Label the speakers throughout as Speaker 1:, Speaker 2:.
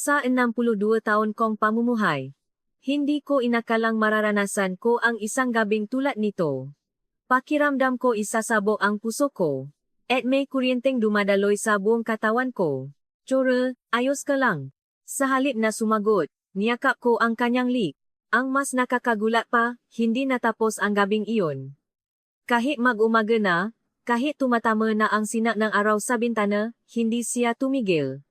Speaker 1: Sa 62 taon kong pamumuhay, hindi ko inakalang mararanasan ko ang isang gabing tulad nito. Pakiramdam ko isasabog ang puso ko, at may kuryenteng dumadaloy sa buong katawan ko. Chore, ayos ka lang. Sa halip na sumagot, niyakap ko ang kanyang lik. Ang mas nakakagulat pa, hindi natapos ang gabing iyon. Kahit mag-umaga na, kahit tumatama na ang sinak ng araw sa bintana, hindi siya tumigil.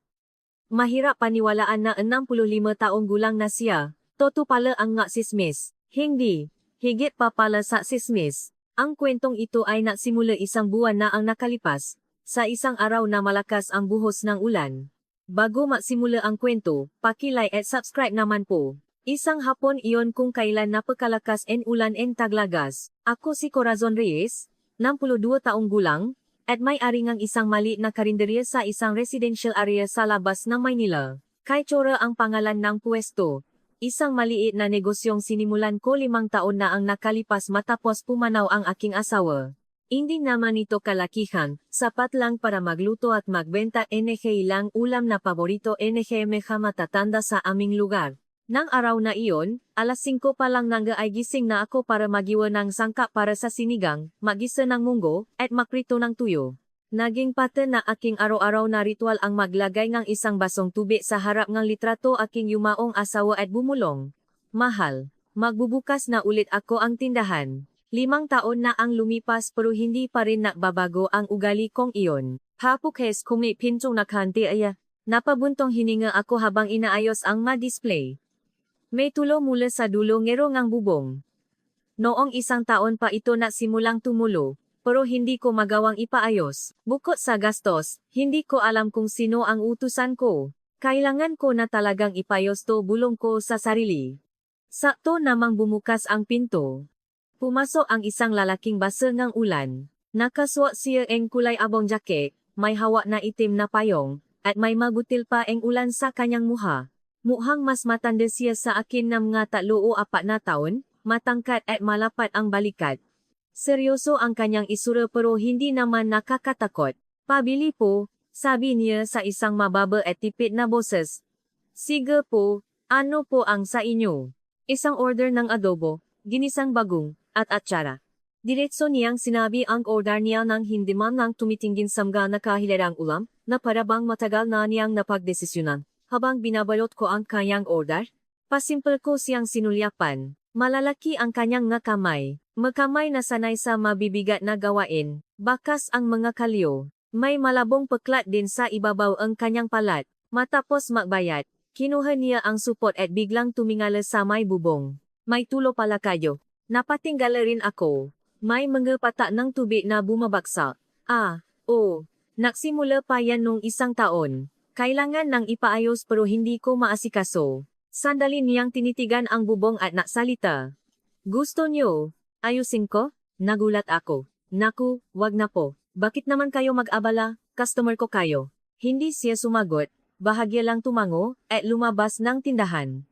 Speaker 1: Mahirap paniwalaan na 65 taong gulang na siya. Toto pala ang nga sismis. Hindi. Higit pa pala sa sismis. Ang kwentong ito ay nagsimula isang buwan na ang nakalipas, sa isang araw na malakas ang buhos ng ulan. Bago magsimula ang kwento, paki-like at subscribe naman po. Isang hapon iyon kung kailan napakalakas en ulan en taglagas. Ako si Corazon Reyes, 62 taong gulang, at may-ari ng isang maliit na karinderya sa isang residential area sa labas ng Maynila. Kay Chora ang pangalan ng pwesto. Isang maliit na negosyong sinimulan ko 5 taon na ang nakalipas matapos pumanaw ang aking asawa. Hindi naman ito kalakihan, sapat lang para magluto at magbenta ilang ulam na paborito meha matatanda sa aming lugar. Nang araw na iyon, alas 5 pa lang nang ay gising na ako para magiwa ng sangkap para sa sinigang, magisa ng munggo, at makrito ng tuyo. Naging parte na aking araw-araw na ritual ang maglagay ng isang basong tubig sa harap ng litrato aking yumaong asawa at bumulong. Mahal, magbubukas na ulit ako ang tindahan. 5 taon na ang lumipas pero hindi pa rin nagbabago ang ugali kong iyon. Hapukes kumi pintong nakhanti aya. Napabuntong hininga ako habang inaayos ang ma-display. May tulo mula sa dulo ngero ngang bubong. Noong 1 taon pa ito na simulang tumulo, pero hindi ko magawang ipaayos. Bukod sa gastos, hindi ko alam kung sino ang utusan ko. Kailangan ko na talagang ipayos to bulong ko sa sarili. Sakto namang bumukas ang pinto. Pumasok ang isang lalaking basa ng ulan. Nakasuot siya ang kulay abong jacket, may hawak na itim na payong, at may magutil pa ang ulan sa kanyang muha. Mukhang mas matanda siya sa akin ng mga 3 o 4 na taon, matangkat at malapat ang balikat. Seryoso ang kanyang isura pero hindi naman nakakatakot. Pabili po, sabi niya sa isang mababa at tipid na boses. Sige po, ano po ang sa inyo? Isang order ng adobo, ginisang bagong, at atsara. Diretso niyang sinabi ang order niya nang hindi man lang tumitingin sa mga nakahilarang ulam, na para bang matagal na niyang napagdesisyonan. Habang binabalot ko ang kanyang order, pasimple ko siyang sinulyapan. Malalaki ang kanyang nga kamay. Magkamay na sanay sa mabibigat na gawain. Bakas ang mga kalyo. May malabong peklat din sa ibabaw ang kanyang palat. Matapos magbayad, kinuha niya ang supot at biglang tumingala sa may bubong. May tulo pala kayo. Napatinggala rin ako. May mga pata ng tubig na bumabagsak. Nagsimula pa yan nung 1 taon. Kailangan nang ipaayos pero hindi ko maasikaso. Sandali niyang tinitigan ang bubong at naksalita. Gusto niyo? Ayusin ko? Nagulat ako. Naku, wag na po. Bakit naman kayo mag-abala? Customer ko kayo. Hindi siya sumagot. Bahagya lang tumango, at lumabas ng tindahan.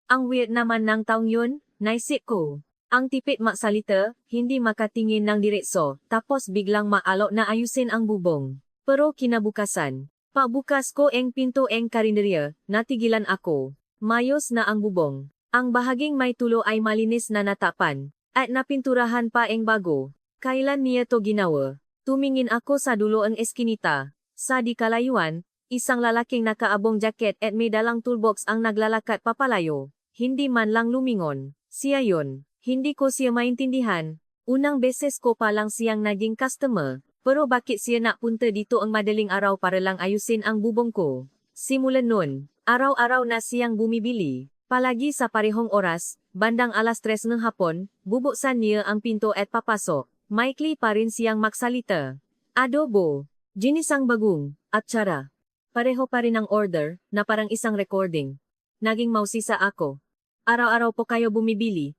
Speaker 1: Ang weird naman ng taong yun, naisip ko. Ang tipid magsalita, hindi makatingin ng diretso, tapos biglang maalok na ayusin ang bubong. Pero kinabukasan, pagbukas ko ang pinto ang karinderya, natigilan ako. Mayos na ang bubong. Ang bahaging may tulo ay malinis na natapan, at napinturahan pa ang bago. Kailan niya to ginawa? Tumingin ako sa dulo ang eskinita. Sa di kalayuan, isang lalaking nakaabong jacket at may dalang toolbox ang naglalakad papalayo. Hindi man lang lumingon. Siya yon. Hindi ko siya maintindihan. Unang beses ko pa lang siyang naging customer. Pero bakit siya napunta dito ang madaling araw para lang ayusin ang bubong ko? Simulan nun, araw-araw na siyang bumibili. Palagi sa parehong oras, bandang alas 3 ng hapon, bubuksan niya ang pinto at papasok. Maikli pa rin siyang magsalita. Adobo, ginisang bagong, atsara. Pareho pa rin ang order, na parang isang recording. Naging mausisa ako. Araw-araw po kayo bumibili,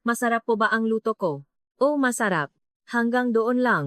Speaker 1: Masarap po ba ang luto ko? Masarap. Hanggang doon lang.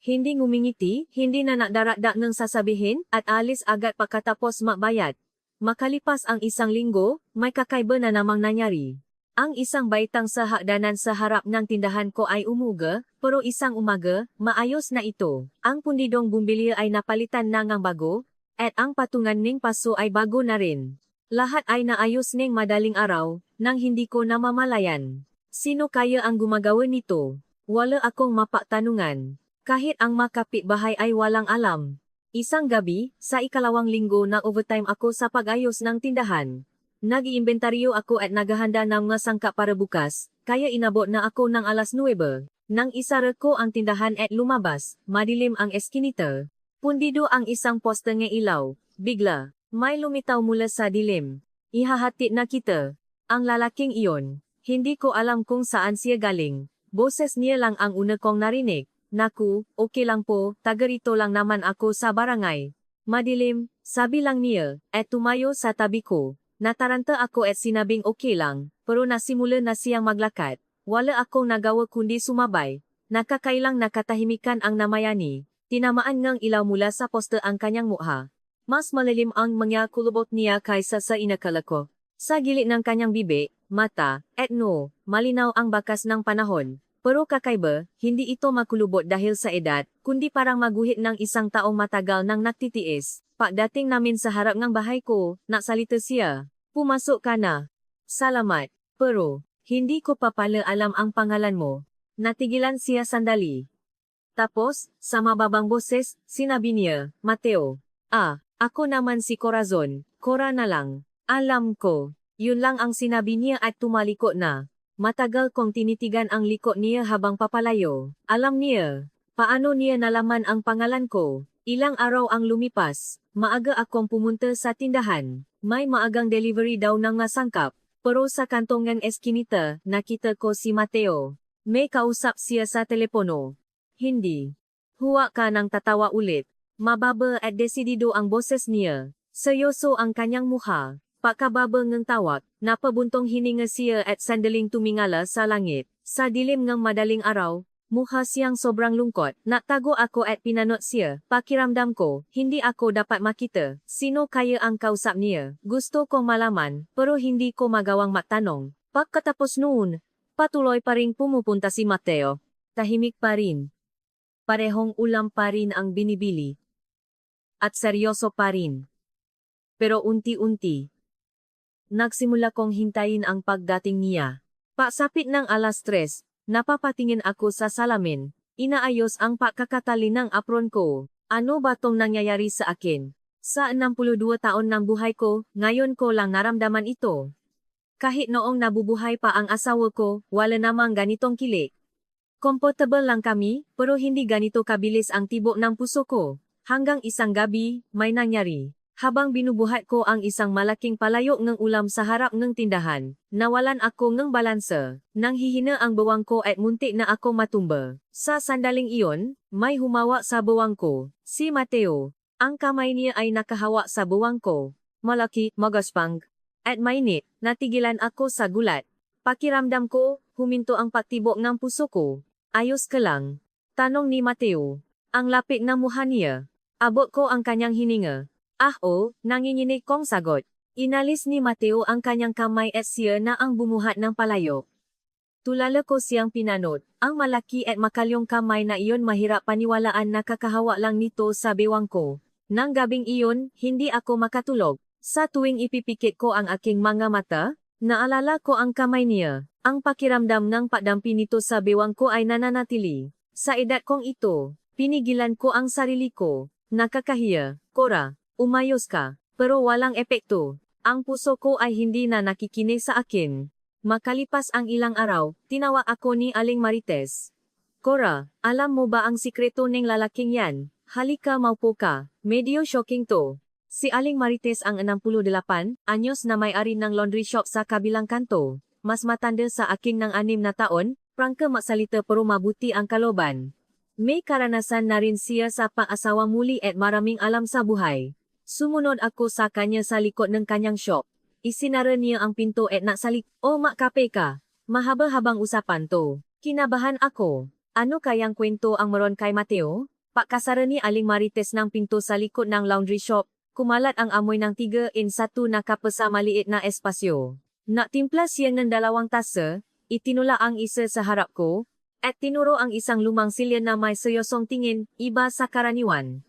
Speaker 1: Hindi ngumingiti, hindi na nagdaradak ng sasabihin, at alis agad pagkatapos magbayad. Makalipas ang 1 linggo, may kakaiba na namang nangyari. Ang isang baitang sa hagdanan sa harap ng tindahan ko ay umuga, pero isang umaga, maayos na ito. Ang pundidong bumili ay napalitan na ng bago, At ang patungan ning paso ay bago na rin. Lahat ay naayos ning madaling araw, nang hindi ko namamalayan. Sino kaya ang gumagawa nito? Wala akong mapatanungan. Kahit ang makapitbahay ay walang alam. Isang gabi, sa ikalawang linggo na overtime ako sa pag-ayos ng tindahan. Nag-iimbentaryo ako at naghahanda ng mga sangka para bukas, kaya inabot na ako ng alas 9. Nang isara ko ang tindahan at lumabas, madilim ang eskinita. Pundido ang isang poste ng ilaw. Bigla, may lumitaw mula sa dilim. Ihahati na kita. Ang lalaking iyon. Hindi ko alam kung saan siya galing. Boses niya lang ang una kong narinig. Naku, okay lang po, taga rito lang naman ako sa barangay. Madilim, sabi lang niya, at tumayo sa tabi ko. Nataranta ako at sinabing okay lang, pero nasimula na siyang maglakad. Wala akong nagawa kundi sumabay. Nakakailang nakatahimikan ang namayani. Tinamaan ngang ilaw mula sa poste ang kanyang mukha. Mas malalim ang mga kulubot niya kaysa sa inakala ko. Sa gilid ng kanyang bibig, mata, at noo, malinaw ang bakas ng panahon. Pero kakaiba, hindi ito makulubot dahil sa edad, kundi parang maguhit ng isang taong matagal nang nagtitiis. Pagdating namin sa harap ng bahay ko, naksalita siya. Pumasok ka na. Salamat. Pero, hindi ko pa pala alam ang pangalan mo. Natigilan siya sandali. Tapos, sa mababang boses, sinabi niya, Mateo. Ako naman si Corazon. Cora na lang. Alam ko. Yun lang ang sinabi niya at tumaliko na. Matagal kong tinitigan ang liko niya habang papalayo. Alam niya. Paano niya nalaman ang pangalan ko? Ilang araw ang lumipas. Maaga akong pumunta sa tindahan. May maagang delivery daw ng masangkap. Pero sa kantong ng eskinita, nakita ko si Mateo. May kausap siya sa telepono. Hindi. Huwa ka nang tatawa ulit. Mababa at desidido ang boses niya. Seryoso ang kanyang mukha. Pakababa ng tawag, napabuntong hininga siya at sandaling tumingala sa langit. Sa dilim ng madaling araw, mukha siyang sobrang lungkot. Natago ako at pinanot siya. Pakiramdam ko, hindi ako dapat makita. Sino kaya ang kausap niya? Gusto kong malaman, pero hindi ko magawang matanong. Pagkatapos noon, patuloy pa ring pumupunta si Mateo. Tahimik pa rin. Parehong ulam pa rin ang binibili. At seryoso pa rin. Pero unti-unti, nagsimula kong hintayin ang pagdating niya. Pasapit ng alas 3, napapatingin ako sa salamin. Inaayos ang pagkakatali ng apron ko. Ano ba tong nangyayari sa akin? Sa 62 taon ng buhay ko, ngayon ko lang naramdaman ito. Kahit noong nabubuhay pa ang asawa ko, wala namang ganitong kilik. Comfortable lang kami, pero hindi ganito kabilis ang tibok ng puso ko. Hanggang isang gabi, may nangyari. Habang binubuhat ko ang isang malaking palayok ng ulam sa harap ng tindahan, nawalan ako ng balansa. Nang hihina ang bawang ko at muntik na ako matumba. Sa sandaling iyon, may humawa sa bawang ko. Si Mateo. Ang kamay niya ay nakahawa sa bawang ko. Malaki, magaspang, at mainit. Natigilan ako sa gulat. Pakiramdam ko, huminto ang pagtibok ng puso ko. Ayos ka lang? Tanong ni Mateo. Ang lapit na mukha niya. Abot ko ang kanyang hininga. Nanginginig kong sagot. Inalis ni Mateo ang kanyang kamay at siya na ang bumuhat ng palayok. Tulala ko siyang pinanot. Ang malaki at makalyong kamay na iyon mahirap paniwalaan na kakahawa lang nito sa bewang ko. Nang gabing iyon, hindi ako makatulog. Sa tuwing ipipikit ko ang aking mga mata, naalala ko ang kamay niya. Ang pakiramdam ng pagdampi nito sa bewang ko ay nananatili. Sa edad kong ito, pinigilan ko ang sarili ko. Nakakahiya. Cora, umayos ka. Pero walang epekto. Ang puso ko ay hindi na nakikinig sa akin. Makalipas ang ilang araw, tinawag ako ni Aling Marites. Cora, alam mo ba ang sikreto ng lalaking yan? Halika maupo ka. Medyo shocking to. Si Aling Marites ang 68 anyos na may-ari ng laundry shop sa kabilang kanto. Mas matanda sa akin ng 6 na taon, prangka magsalita pero mabuti ang kaloban. May karanasan na rin siya sa pang-asawa muli at maraming alam sa buhay. Sumunod ako sa kanya sa likod ng kanyang shop. Isinara niya ang pinto at nagsalik, makape ka. Mahaba-habang usapan to. Kinabahan ako. Ano kayang kwento ang meron kay Mateo? Pagkasara ni Aling Marites ng pinto sa likod ng laundry shop, kumalat ang amoy ng 3-in-1 na kape sa maliit na espasyo. Natimpla siya ng 2 tasa, itinula ang isa sa harap ko, at tinuro ang isang lumang silya na may seryosong tingin, iba sa karaniwan.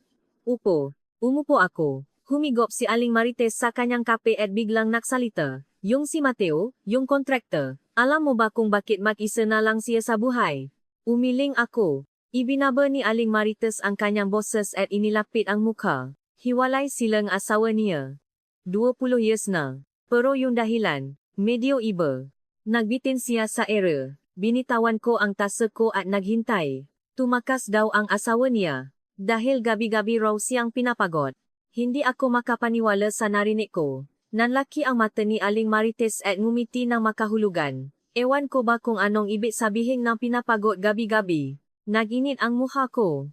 Speaker 1: Umupo ako. Humigop si Aling Marites sa kanyang kape at biglang nagsalita. Yung si Mateo, yung kontraktor, alam mo ba kung bakit mag-isa na lang siya sa buhay? Umiling ako. Ibinaba ni Aling Marites ang kanyang boses at inilapit ang mukha. Hiwalay silang asawa niya. 20 years na. Pero yung dahilan, medyo iba. Nagbitin siya sa era. Binitawan ko ang tasa ko at naghintay. Tumakas daw ang asawa niya. Dahil gabi-gabi raw siyang pinapagod. Hindi ako makapaniwala sa narinig ko. Nanlaki ang mata ni Aling Marites at ngumiti ng makahulugan. Ewan ko ba kung anong ibig sabihin ng pinapagod gabi-gabi. Naginit ang mukha ko.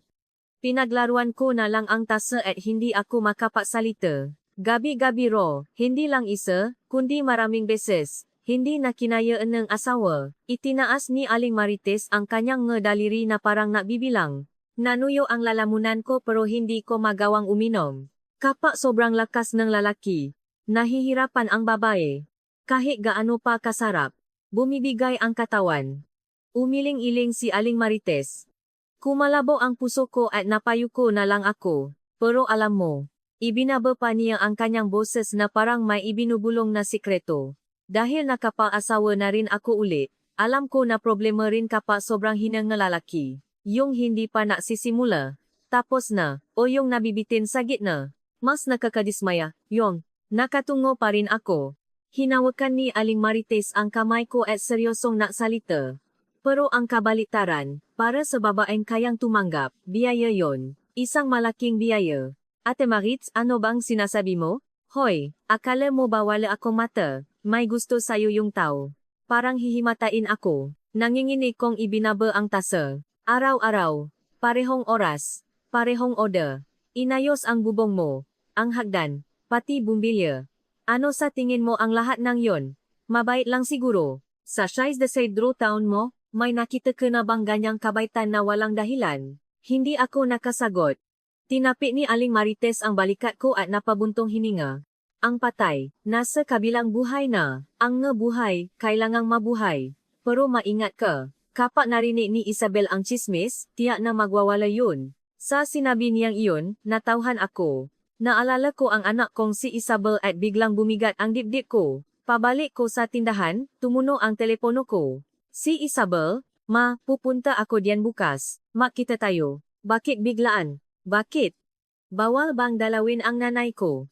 Speaker 1: Pinaglaruan ko na lang ang tasa at hindi ako makapagsalita. Gabi-gabi raw, hindi lang isa, kundi maraming beses. Hindi na kinayaan ng asawa. Itinaas ni Aling Marites ang kanyang daliri na parang nabibilang. Nanuyo ang lalamunan ko pero hindi ko magawang uminom. Kapag sobrang lakas ng lalaki, nahihirapan ang babae. Kahit gaano pa kasarap, bumibigay ang katawan. Umiling-iling si Aling Marites. Kumalabo ang puso ko at napayuko na lang ako. Pero alam mo, ibinaba pa niya ang kanyang boses na parang may ibinubulong na sikreto. Dahil nakapaasawa na rin ako ulit, alam ko na problema rin kapag sobrang hinang na lalaki. Yung hindi pa nagsisimula, tapos na, o yung nabibitin sa gitna. Mas nakakadismaya, yung, nakatungo pa rin ako. Hinawakan ni Aling Marites ang kamay ko at seryosong nagsalita. Pero ang kabaliktaran, para sa babaeng kayang tumanggap, biyaya yon. Isang malaking biyaya. Ate Maritz, ano bang sinasabi mo? Hoy, akala mo ba wala akong mata? May gusto sa'yo yung tao. Parang hihimatain ako. Nanginginig kong ibinaba ang tasa. Araw-araw. Parehong oras. Parehong order. Inayos ang bubong mo. Ang hagdan. Pati bumbilya. Ano sa tingin mo ang lahat ng yon? Mabait lang siguro. Sa size de Cedro Town mo, may nakita ka na bang ganyang kabaitan na walang dahilan? Hindi ako nakasagot. Tinapik ni Aling Marites ang balikat ko at napabuntong hininga. Ang patay, nasa kabilang buhay na. Ang buhay, kailangang mabuhay. Pero maingat ka. Kapag narinig ni Isabel ang chismis, tiyak na magwawala yun. Sa sinabi niyang iyon, natauhan ako. Naalala ko ang anak kong si Isabel at biglang bumigat ang dibdib ko. Pabalik ko sa tindahan, tumuno ang telepono ko. Si Isabel, ma, pupunta ako diyan bukas. Makita tayo. Bakit biglaan? Bakit? Bawal bang dalawin ang nanay ko?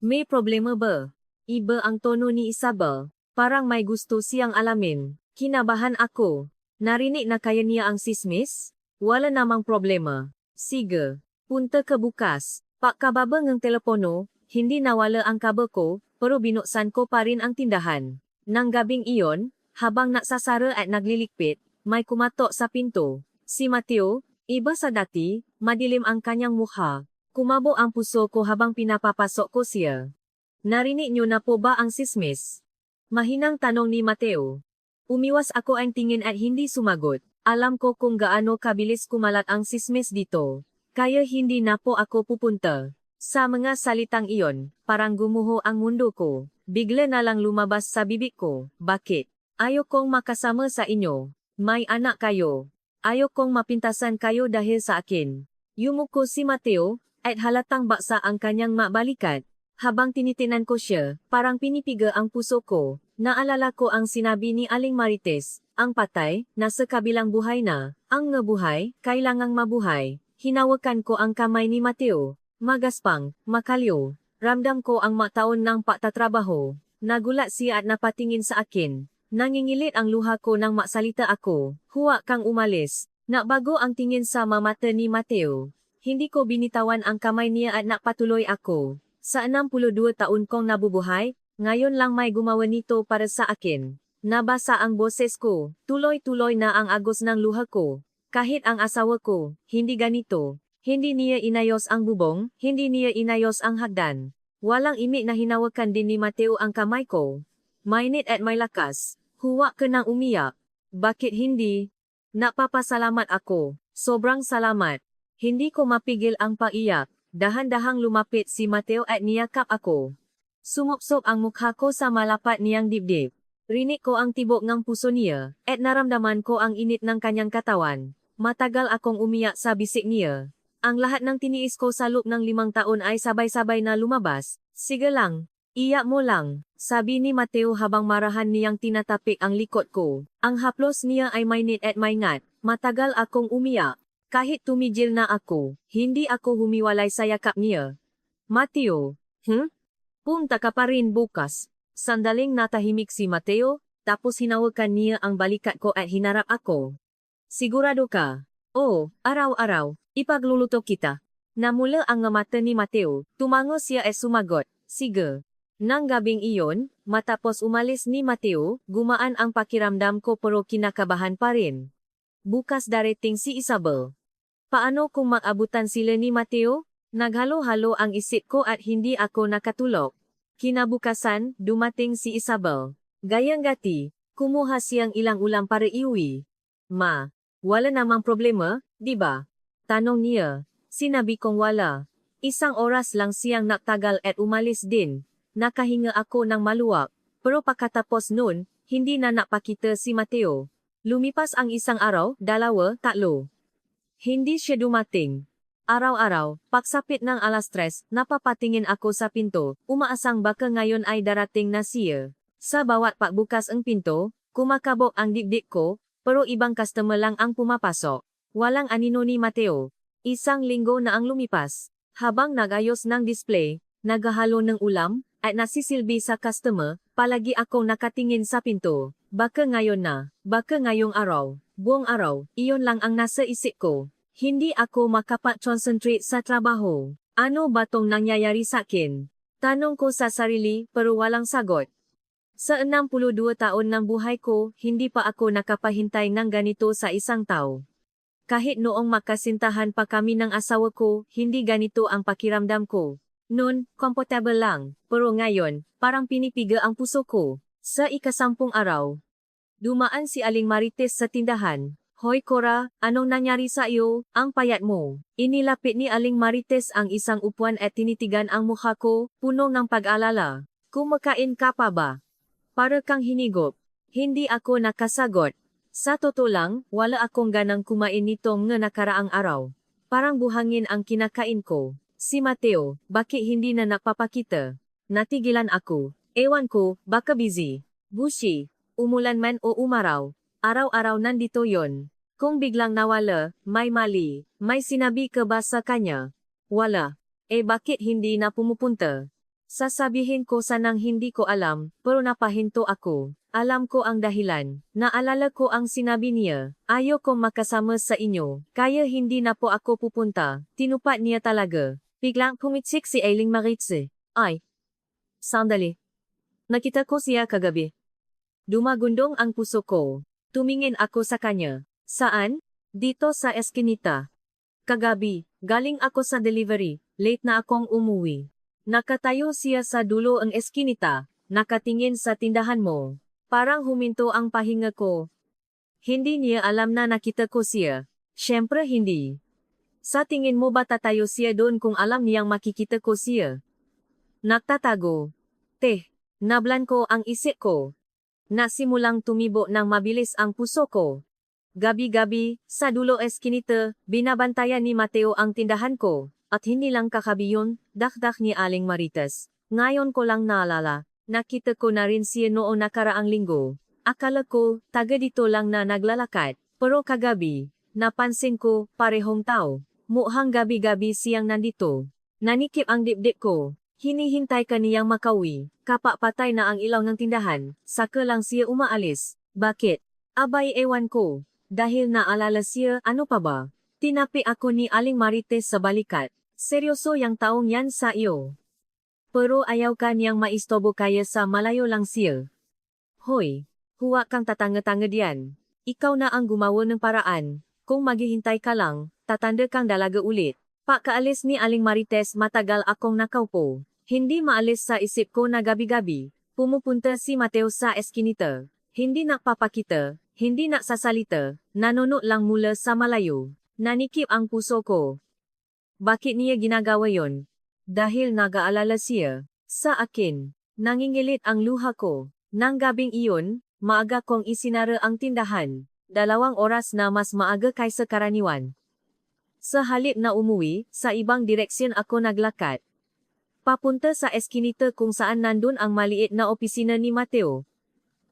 Speaker 1: May problema ba? Iba ang tono ni Isabel. Parang may gusto siyang alamin. Kinabahan ako. Narinig na kaya niya ang sismis? Wala namang problema. Sige. Punta ka bukas. Pagkababa ng telepono, hindi nawala ang kabel ko, pero binuksan ko pa rin ang tindahan. Nang gabing iyon, habang nagsasara at naglilikpit, may kumatok sa pinto. Si Mateo, iba sa dati, madilim ang kanyang mukha. Kumabo ang puso ko habang pinapapasok ko siya. Narinig niyo na po ba ang sismis? Mahinang tanong ni Mateo. Umiwas ako ang tingin at hindi sumagot. Alam ko kung gaano kabilis kumalat ang sismis dito. Kaya hindi na po ako pupunta. Sa mga salitang iyon, parang gumuho ang mundo ko. Bigla na lang lumabas sa bibig ko. Bakit? Ayokong makasama sa inyo. May anak kayo. Ayokong mapintasan kayo dahil sa akin. Yumuko si Mateo, at halatang baksa ang kanyang mabalikat. Habang tinitinan ko siya, parang pinipiga ang puso ko. Naalala ko ang sinabi ni Aling Marites, ang patay, nasa kabilang buhay na. Ang buhay, kailangang mabuhay. Hinawakan ko ang kamay ni Mateo. Magaspang, makalyo. Ramdam ko ang mataon ng pagtatrabaho. Nagulat siya at napatingin sa akin. Nangingilit ang luha ko nang maksalita ako. Huwag kang umalis. Nabago ang tingin sa mata ni Mateo. Hindi ko binitawan ang kamay niya at napatuloy ako. Sa 62 taon kong nabubuhay, ngayon lang may gumawa nito para sa akin. Nabasa ang boses ko. Tuloy-tuloy na ang agos ng luha ko. Kahit ang asawa ko, hindi ganito. Hindi niya inayos ang bubong, hindi niya inayos ang hagdan. Walang imik na hinawakan din ni Mateo ang kamay ko. Mainit at may lakas. Huwag ka nang umiyak. Bakit hindi? Napapasalamat ako. Sobrang salamat. Hindi ko mapigil ang paiyak. Dahan-dahang lumapit si Mateo at niyakap ako. Sumupsop ang mukha ko sa malapat niyang dibdib. Rinig ko ang tibok ng puso niya, at naramdaman ko ang init ng kanyang katawan. Matagal akong umiyak sa bisik niya. Ang lahat ng tiniis ko sa loob ng 5 taon ay sabay-sabay na lumabas. Sige lang, iyak mo lang, sabi ni Mateo habang marahan niyang tinatapik ang likod ko. Ang haplos niya ay mainit at maingat. Matagal akong umiyak. Kahit tumigil na ako, hindi ako humiwalay sa yakap niya. Mateo, punta ka pa rin bukas. Sandaling natahimik si Mateo, tapos hinawakan niya ang balikat ko at hinarap ako. Sigurado ka? Oo, araw-araw, ipagluluto kita. Namula ang mata ni Mateo, tumango siya at sumagot, sige. Nang gabing iyon, matapos umalis ni Mateo, gumaan ang pakiramdam ko pero kinakabahan pa rin. Bukas darating si Isabel. Paano kung mag-abutan sila ni Mateo? Naghalo-halo ang isip ko at hindi ako nakatulog. Kinabukasan, dumating si Isabel. Gayang-gati, kumuha siyang ilang ulam para iuwi. Ma, wala namang problema, di ba? Tanong niya. Sinabi kong wala. 1 oras lang siyang nagtagal at umalis din. Nakahinga ako ng maluwag. Pero pagkatapos nun, hindi na napakita si Mateo. Lumipas ang 1 araw, 2, 3. Hindi siya dumating. Araw-araw, pagsapit ng 3:00, napapatingin ako sa pinto, umaasang baka ngayon ay darating na siya. Sa bawat pagbukas ang pinto, kumakabog ang dibdib ko, pero ibang customer lang ang pumapasok. Walang anino ni Mateo. 1 linggo na ang lumipas. Habang nagayos ng display, naghahalo ng ulam, at nasisilbi sa customer, palagi akong nakatingin sa pinto. Baka ngayon na, baka ngayong araw, buong araw, iyon lang ang nasa isip ko. Hindi ako makapag-concentrate sa trabaho. Ano ba tong nangyayari sa akin? Tanong ko sa sarili, pero walang sagot. Sa 62 taon ng buhay ko, hindi pa ako nakapahintay ng ganito sa isang tao. Kahit noong makasintahan pa kami ng asawa ko, hindi ganito ang pakiramdam ko. Noon, comfortable lang, pero ngayon, parang pinipiga ang puso ko. Sa 10 araw, dumaan si Aling Marites sa tindahan. Hoy Cora, anong nangyari sa iyo? Ang payat mo. Inilapit ni Aling Marites ang isang upuan at tinitigan ang mukha ko, puno ng pag-alala. Kumakain ka pa ba? Para kang hinigop. Hindi ako nakasagot. Sa totoo lang, wala akong ganang kumain nitong nakaraang araw. Parang buhangin ang kinakain ko. Si Mateo, bakit hindi na napapakita? Natigilan ako. Ewan ko, baka busy. Bushi, umulan man o umaraw. Araw-araw nandito yon. Kung biglang nawala, may mali. May sinabi ka ba sa kanya? Wala. Bakit hindi na pumupunta? Sasabihin ko sanang hindi ko alam, pero napahinto ako. Alam ko ang dahilan. Naalala ko ang sinabi niya. Ayaw kong makasama sa inyo, kaya hindi na po ako pupunta. Tinupad niya talaga. Biglang pumitsik si Aling Maritze. Ay. Sandali. Nakita ko siya kagabi. Dumagundong ang puso ko. Tumingin ako sa kanya. Saan? Dito sa eskinita. Kagabi, galing ako sa delivery, late na akong umuwi. Nakatayo siya sa dulo ang eskinita, nakatingin sa tindahan mo. Parang huminto ang pahinga ko. Hindi niya alam na nakita ko siya. Siyempre hindi. Sa tingin mo ba tatayo siya doon kung alam niyang makikita ko siya? Nagtatago. Nablan ko ang isip ko. Nasimulang tumibo ng mabilis ang puso ko. Gabi-gabi, sa dulo eskinita, binabantayan ni Mateo ang tindahan ko. At hindi lang kakabi yun, dakdak ni Aling Marites. Ngayon ko lang naalala. Nakita ko na rin siya noong nakaraang linggo. Akala ko, taga dito lang na naglalakad. Pero kagabi, napansin ko, parehong tao. Mukhang gabi-gabi siyang nandito. Nanikip ang dibdib ko. Hinihintay ka niyang makauwi. Kapapatay na ang ilaw ng tindahan. Saka lang siya umaalis. Bakit? Abay ewan ko. Dahil naalala siya, ano pa ba? Tinapi ako ni Aling Marites sa balikat. Seryoso yang taong yan sa iyo. Pero ayaw ka niyang maistobo kaya sa malayo lang siya. Hoy, huwag kang tatanga-tanga diyan. Ikaw na ang gumawa ng paraan. Kung maghihintay ka lang, tatanda kang dalaga ulit. Pagkaalis ni Aling Marites matagal akong nakaupo. Hindi maalis sa isip ko na gabi-gabi. Pumupunta si Mateo sa eskinita. Hindi nakpapakita, hindi naksasalita, nanonood lang mula sa malayo. Nanikip ang puso ko. Bakit niya ginagawa yon? Dahil nag-aalala siya sa akin. Nangingilit ang luha ko. Nang gabing iyon, maaga kong isinara ang tindahan. 2 oras na mas maaga kaysa karaniwan. Sa halip na umuwi, sa ibang direksyon ako naglakad. Papunta sa eskinita kung saan nandun ang maliit na opisina ni Mateo.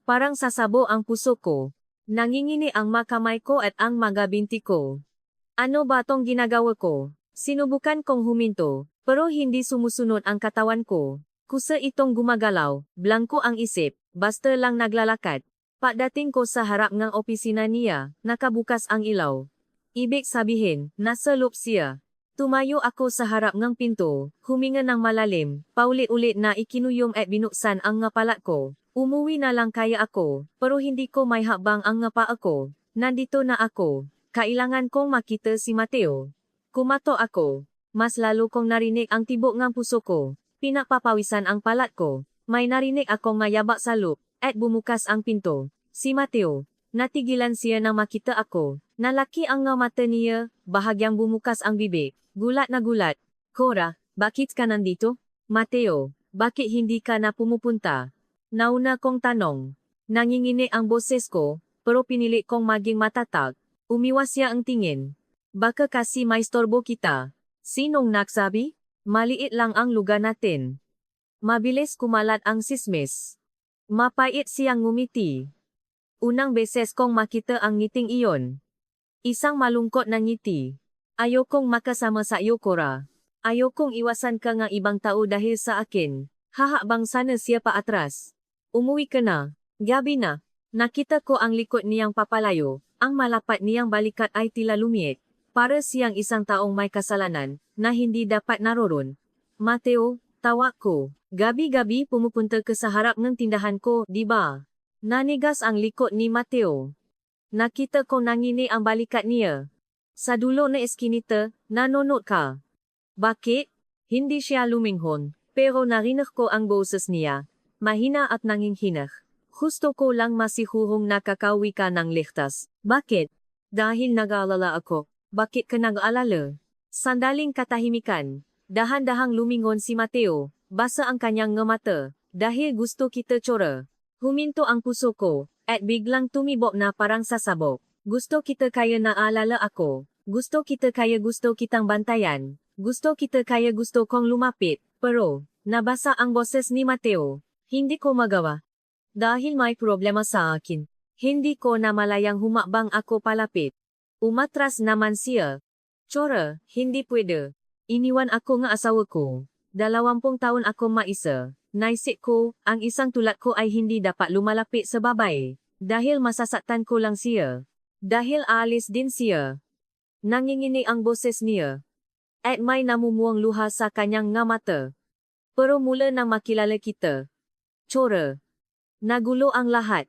Speaker 1: Parang sasabo ang puso ko. Nangingini ang makamay ko at ang mga binti ko. Ano ba tong ginagawa ko? Sinubukan kong huminto, pero hindi sumusunod ang katawan ko. Kusa itong gumagalaw, blanko ang isip, basta lang naglalakad. Pagdating ko sa harap ng opisina niya, nakabukas ang ilaw. Ibig sabihin, nasa loob siya. Tumayo ako sa harap ng pinto, huminga ng malalim, paulit-ulit na ikinuyom at binuksan ang ngapalat ko. Umuwi na lang kaya ako, pero hindi ko may habang ang ngapa ako. Nandito na ako. Kailangan kong makita si Mateo. Kumato ako. Mas lalo kong narinig ang tibok ng puso ko. Pinapapawisan ang palat ko. May narinig akong mayabak sa loob, at bumukas ang pinto. Si Mateo. Natigilan siya nang makita ako. Nalaki ang nga mata niya, bahagyang bumukas ang bibig. Gulat na gulat. Cora, bakit ka nandito? Mateo, bakit hindi ka na pumupunta? Nauna kong tanong. Nangingini ang boses ko, pero pinili kong maging matatag. Umiwas siya ang tingin. Baka kasi may storbo kita. Sinong nagsabi? Maliit lang ang lugar natin. Mabilis kumalat ang sismis. Mapait siyang ngumiti. Unang beses kong makita ang ngiting iyon. Isang malungkot na ngiti. Ayokong makasama sa iyo, Cora. Ayokong iwasan ka ng ibang tao dahil sa akin. Hahabang sana siya pa atras. Umuwi ka na. Gabi na. Nakita ko ang likod niyang papalayo. Ang malapat niyang balikat ay tila lumiit. Para siyang isang taong may kasalanan, na hindi dapat naroon. Mateo, tawa ko. Gabi-gabi pumupunta ka sa harap ng tindahan ko, di ba? Nanigas ang likod ni Mateo. Nakita ko nangini ang balikat niya. Sa dulo na eskinita, nanonood ka. Bakit? Hindi siya luminghon, pero narinig ko ang boses niya. Mahina at nanginghina. Gusto ko lang masihurong nakakawi ka ng ligtas. Bakit? Dahil nag-aalala ako. Bakit ka nag-aalala? Sandaling katahimikan. Dahan-dahang lumingon si Mateo. Basa ang kanyang mata. Dahil gusto kita, Cora. Huminto ang puso ko, at biglang tumibok na parang sasabog. Gusto kita kaya naalala ako. Gusto kita kaya gusto kitang bantayan. Gusto kita kaya gusto kong lumapit. Pero, nabasa ang boses ni Mateo. Hindi ko magawa. Dahil may problema sa akin. Hindi ko namalayang humakbang ako palapit. Umatras naman siya. Cora, hindi pwede. Iniwan ako ng asawa ko. 20 taon ako maisa. Naisip ko, ang isang tulad ko ay hindi dapat lumalapit sa babae. Dahil masasaktan ko lang siya. Dahil aalis din siya. Nangingini ang boses niya. At may namumuang luha sa kanyang nga mata. Pero mula nang makilala kita. Cora. Nagulo ang lahat.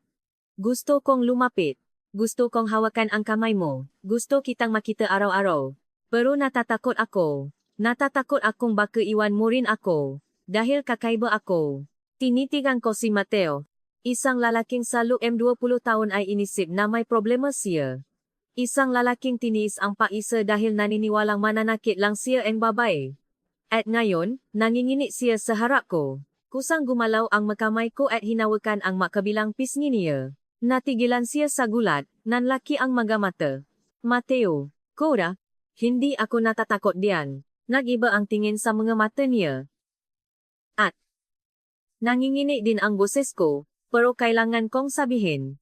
Speaker 1: Gusto kong lumapit. Gusto kong hawakan ang kamay mo. Gusto kitang makita araw-araw. Pero natatakot ako. Natatakot akong baka iwan mo rin ako. Dahil kakaiba ako. Tinitigan ko si Mateo. Isang lalaking sa loob 20 taon ay inisip na may problema siya. Isang lalaking tiniis ang paisa dahil naniniwalang mananakit lang siya ang babae. At ngayon, nangingini siya sa harap ko. Kusang gumalaw ang makamay ko at hinawakan ang makabilang pisngi niya. Natigilan siya sa gulat, nanlaki ang mga mata. Mateo, Cora, hindi ako natatakot diyan. Nag-iba ang tingin sa mga mata niya. At nangingini din ang boses ko, pero kailangan kong sabihin.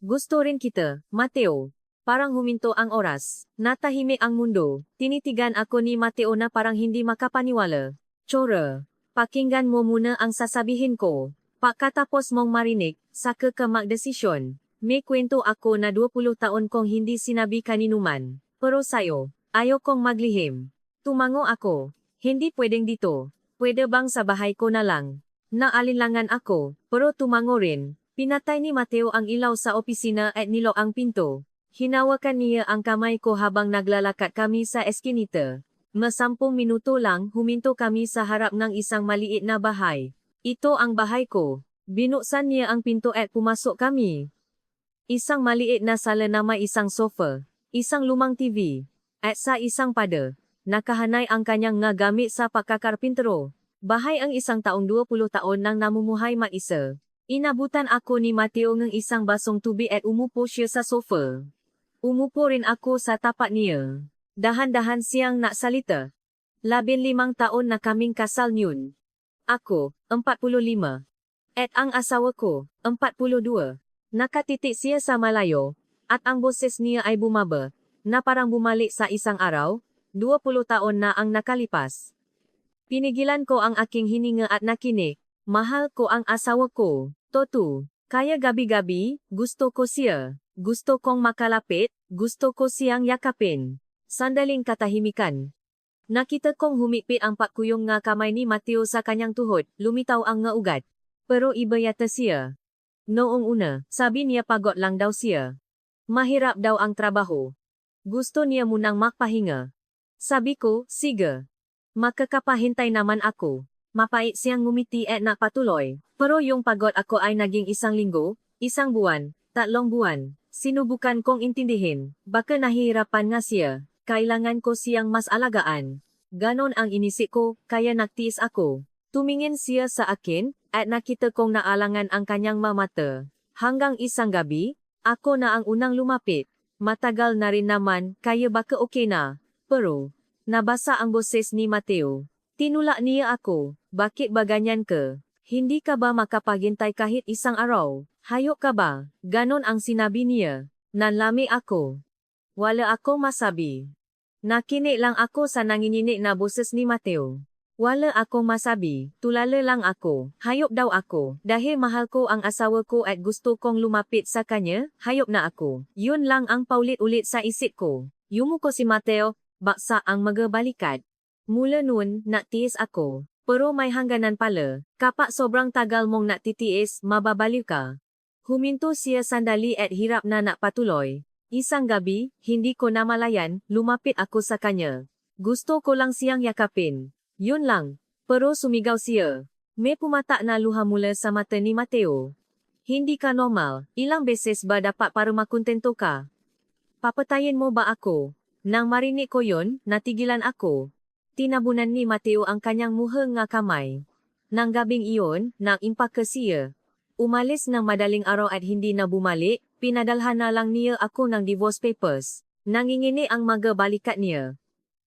Speaker 1: Gusto rin kita, Mateo. Parang huminto ang oras. Natahimik ang mundo. Tinitigan ako ni Mateo na parang hindi makapaniwala. Cora, pakinggan mo muna ang sasabihin ko. Pagkatapos mong marinig, saka ka magdesisyon. May kwento ako na 20 taon kong hindi sinabi kaninuman. Pero sayo, ayaw kong maglihim. Tumango ako. Hindi pwedeng dito. Pwede bang sa bahay ko na lang? Naalinlangan ako, pero tumango rin. Pinatay ni Mateo ang ilaw sa opisina at nilok ang pinto. Hinawakan niya ang kamay ko habang naglalakad kami sa eskinita. 10 minuto lang huminto kami sa harap ng isang maliit na bahay. Ito ang bahay ko. Binuksan niya ang pinto at pumasok kami. Isang maliit na sala na may isang sofa, isang lumang TV, at sa isang pada. Nakahanay ang kanyang nga gamit sa pagkakarpintero. Bahay ang isang taong 20 taon nang namumuhay mag-isa. Inabutan ako ni Mateo ng isang basong tubig at umupo siya sa sofa. Umupo rin ako sa tapat niya. Dahan-dahan siyang naksalita. 15 taon na kaming kasal nyun. Ako, 45. At ang asawa ko, 42. Nakatitik siya sa malayo, at ang boses niya ay bumaba, na parang bumalik sa isang araw, 20 taon na ang nakalipas. Pinigilan ko ang aking hininga at nakinig. Mahal ko ang asawa ko, Totu. Kaya gabi-gabi, gusto ko siya. Gusto kong makalapit, gusto ko siyang yakapin. Sandaling katahimikan. Nakita kong humipit ang pakuyong nga kamay ni Mateo sa kanyang tuhod, lumitaw ang nga ugat. Pero iba yata siya. Noong una, sabi niya pagod lang daw siya. Mahirap daw ang trabaho. Gusto niya munang magpahinga. Sabi ko, sige. Makakapahintay naman ako. Mapait siyang ngumiti at napatuloy. Pero yung pagod ako ay naging 1 linggo, 1 buwan, 3 buwan. Sinubukan kong intindihin, baka nahihirapan nga siya. Kailangan ko siyang mas alagaan. Ganon ang inisip ko, kaya nagtiis ako. Tumingin siya sa akin, at nakita kong naalangan ang kanyang mamata. Hanggang isang gabi, ako na ang unang lumapit. Matagal na rin naman, kaya baka okay na. Pero, nabasa ang boses ni Mateo. Tinulak niya ako, bakit ba ganyan ka? Hindi ka ba makapaghintay kahit 1 araw? Hayok ka ba? Ganon ang sinabi niya. Nanlami ako. Wala akong masabi. Nakinig lang ako sa nanginginig na boses ni Mateo. Wala akong masabi, tulala lang ako. Hayop daw ako. Dahil mahal ko ang asawa ko at gusto kong lumapit sa kanya, hayop na ako. Yun lang ang paulit-ulit sa isip ko. Yumuko si Mateo, baksa ang magabalikat. Mula noon, natiis ako. Pero may hangganan pala. Kapag sobrang tagal mong natitiis, mababaliw ka. Huminto siya sandali at hirap na napatuloy. Isang gabi, hindi ko namalayan, lumapit ako sa kanya. Gusto ko lang siyang yakapin. Yun lang. Pero sumigaw siya. May pumata na luha mula sa mata ni Mateo. Hindi ka normal. Ilang beses ba dapat para makontento ka? Papatayin mo ba ako? Nang marinig ko yon, natigilan ako. Tinabunan ni Mateo ang kanyang muhang nga kamay. Nang gabing iyon, nag-impak siya. Umalis ng madaling araw at hindi na bumalik, pinadalhan na lang niya ako ng divorce papers. Nangingini ang magabalikat niya.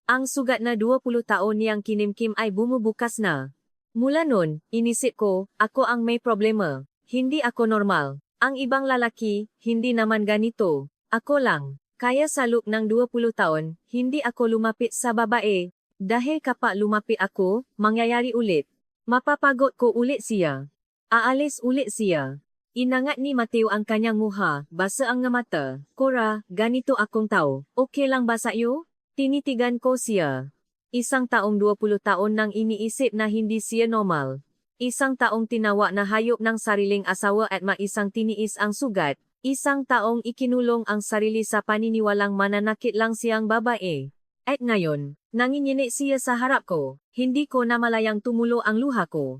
Speaker 1: Ang sugat na 20 taon niyang kinimkim ay bumubukas na. Mula nun, inisip ko, ako ang may problema. Hindi ako normal. Ang ibang lalaki, hindi naman ganito. Ako lang. Kaya sa loob ng 20 taon, hindi ako lumapit sa babae. Dahil kapag lumapit ako, mangyayari ulit. Mapapagod ko ulit siya. Aalis ulit siya. Inangat ni Mateo ang kanyang muha, basa ang nga mata. Cora, ganito akong tao. Okay lang ba sa'yo? Tinitigan ko siya. 1 taong 20 taon nang iniisip na hindi siya normal. 1 taong tinawa na hayop ng sariling asawa at maisang tiniis ang sugat. 1 taong ikinulong ang sarili sa paniniwalang mananakit lang siyang babae. At ngayon, nanginginig siya sa harap ko. Hindi ko namalayang tumulo ang luha ko.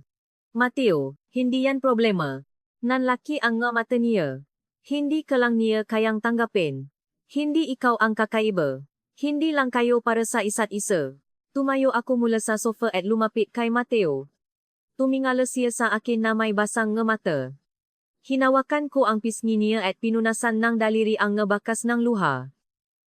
Speaker 1: Mateo, hindi yan problema. Nanlaki ang nga mata niya. Hindi ka lang niya kayang tanggapin. Hindi ikaw ang kakaiba. Hindi lang kayo para sa isa't isa. Tumayo ako mula sa sofa at lumapit kay Mateo. Tumingala siya sa akin na may basang nga mata. Hinawakan ko ang pisngi niya at pinunasan ng daliri ang nga bakas ng luha.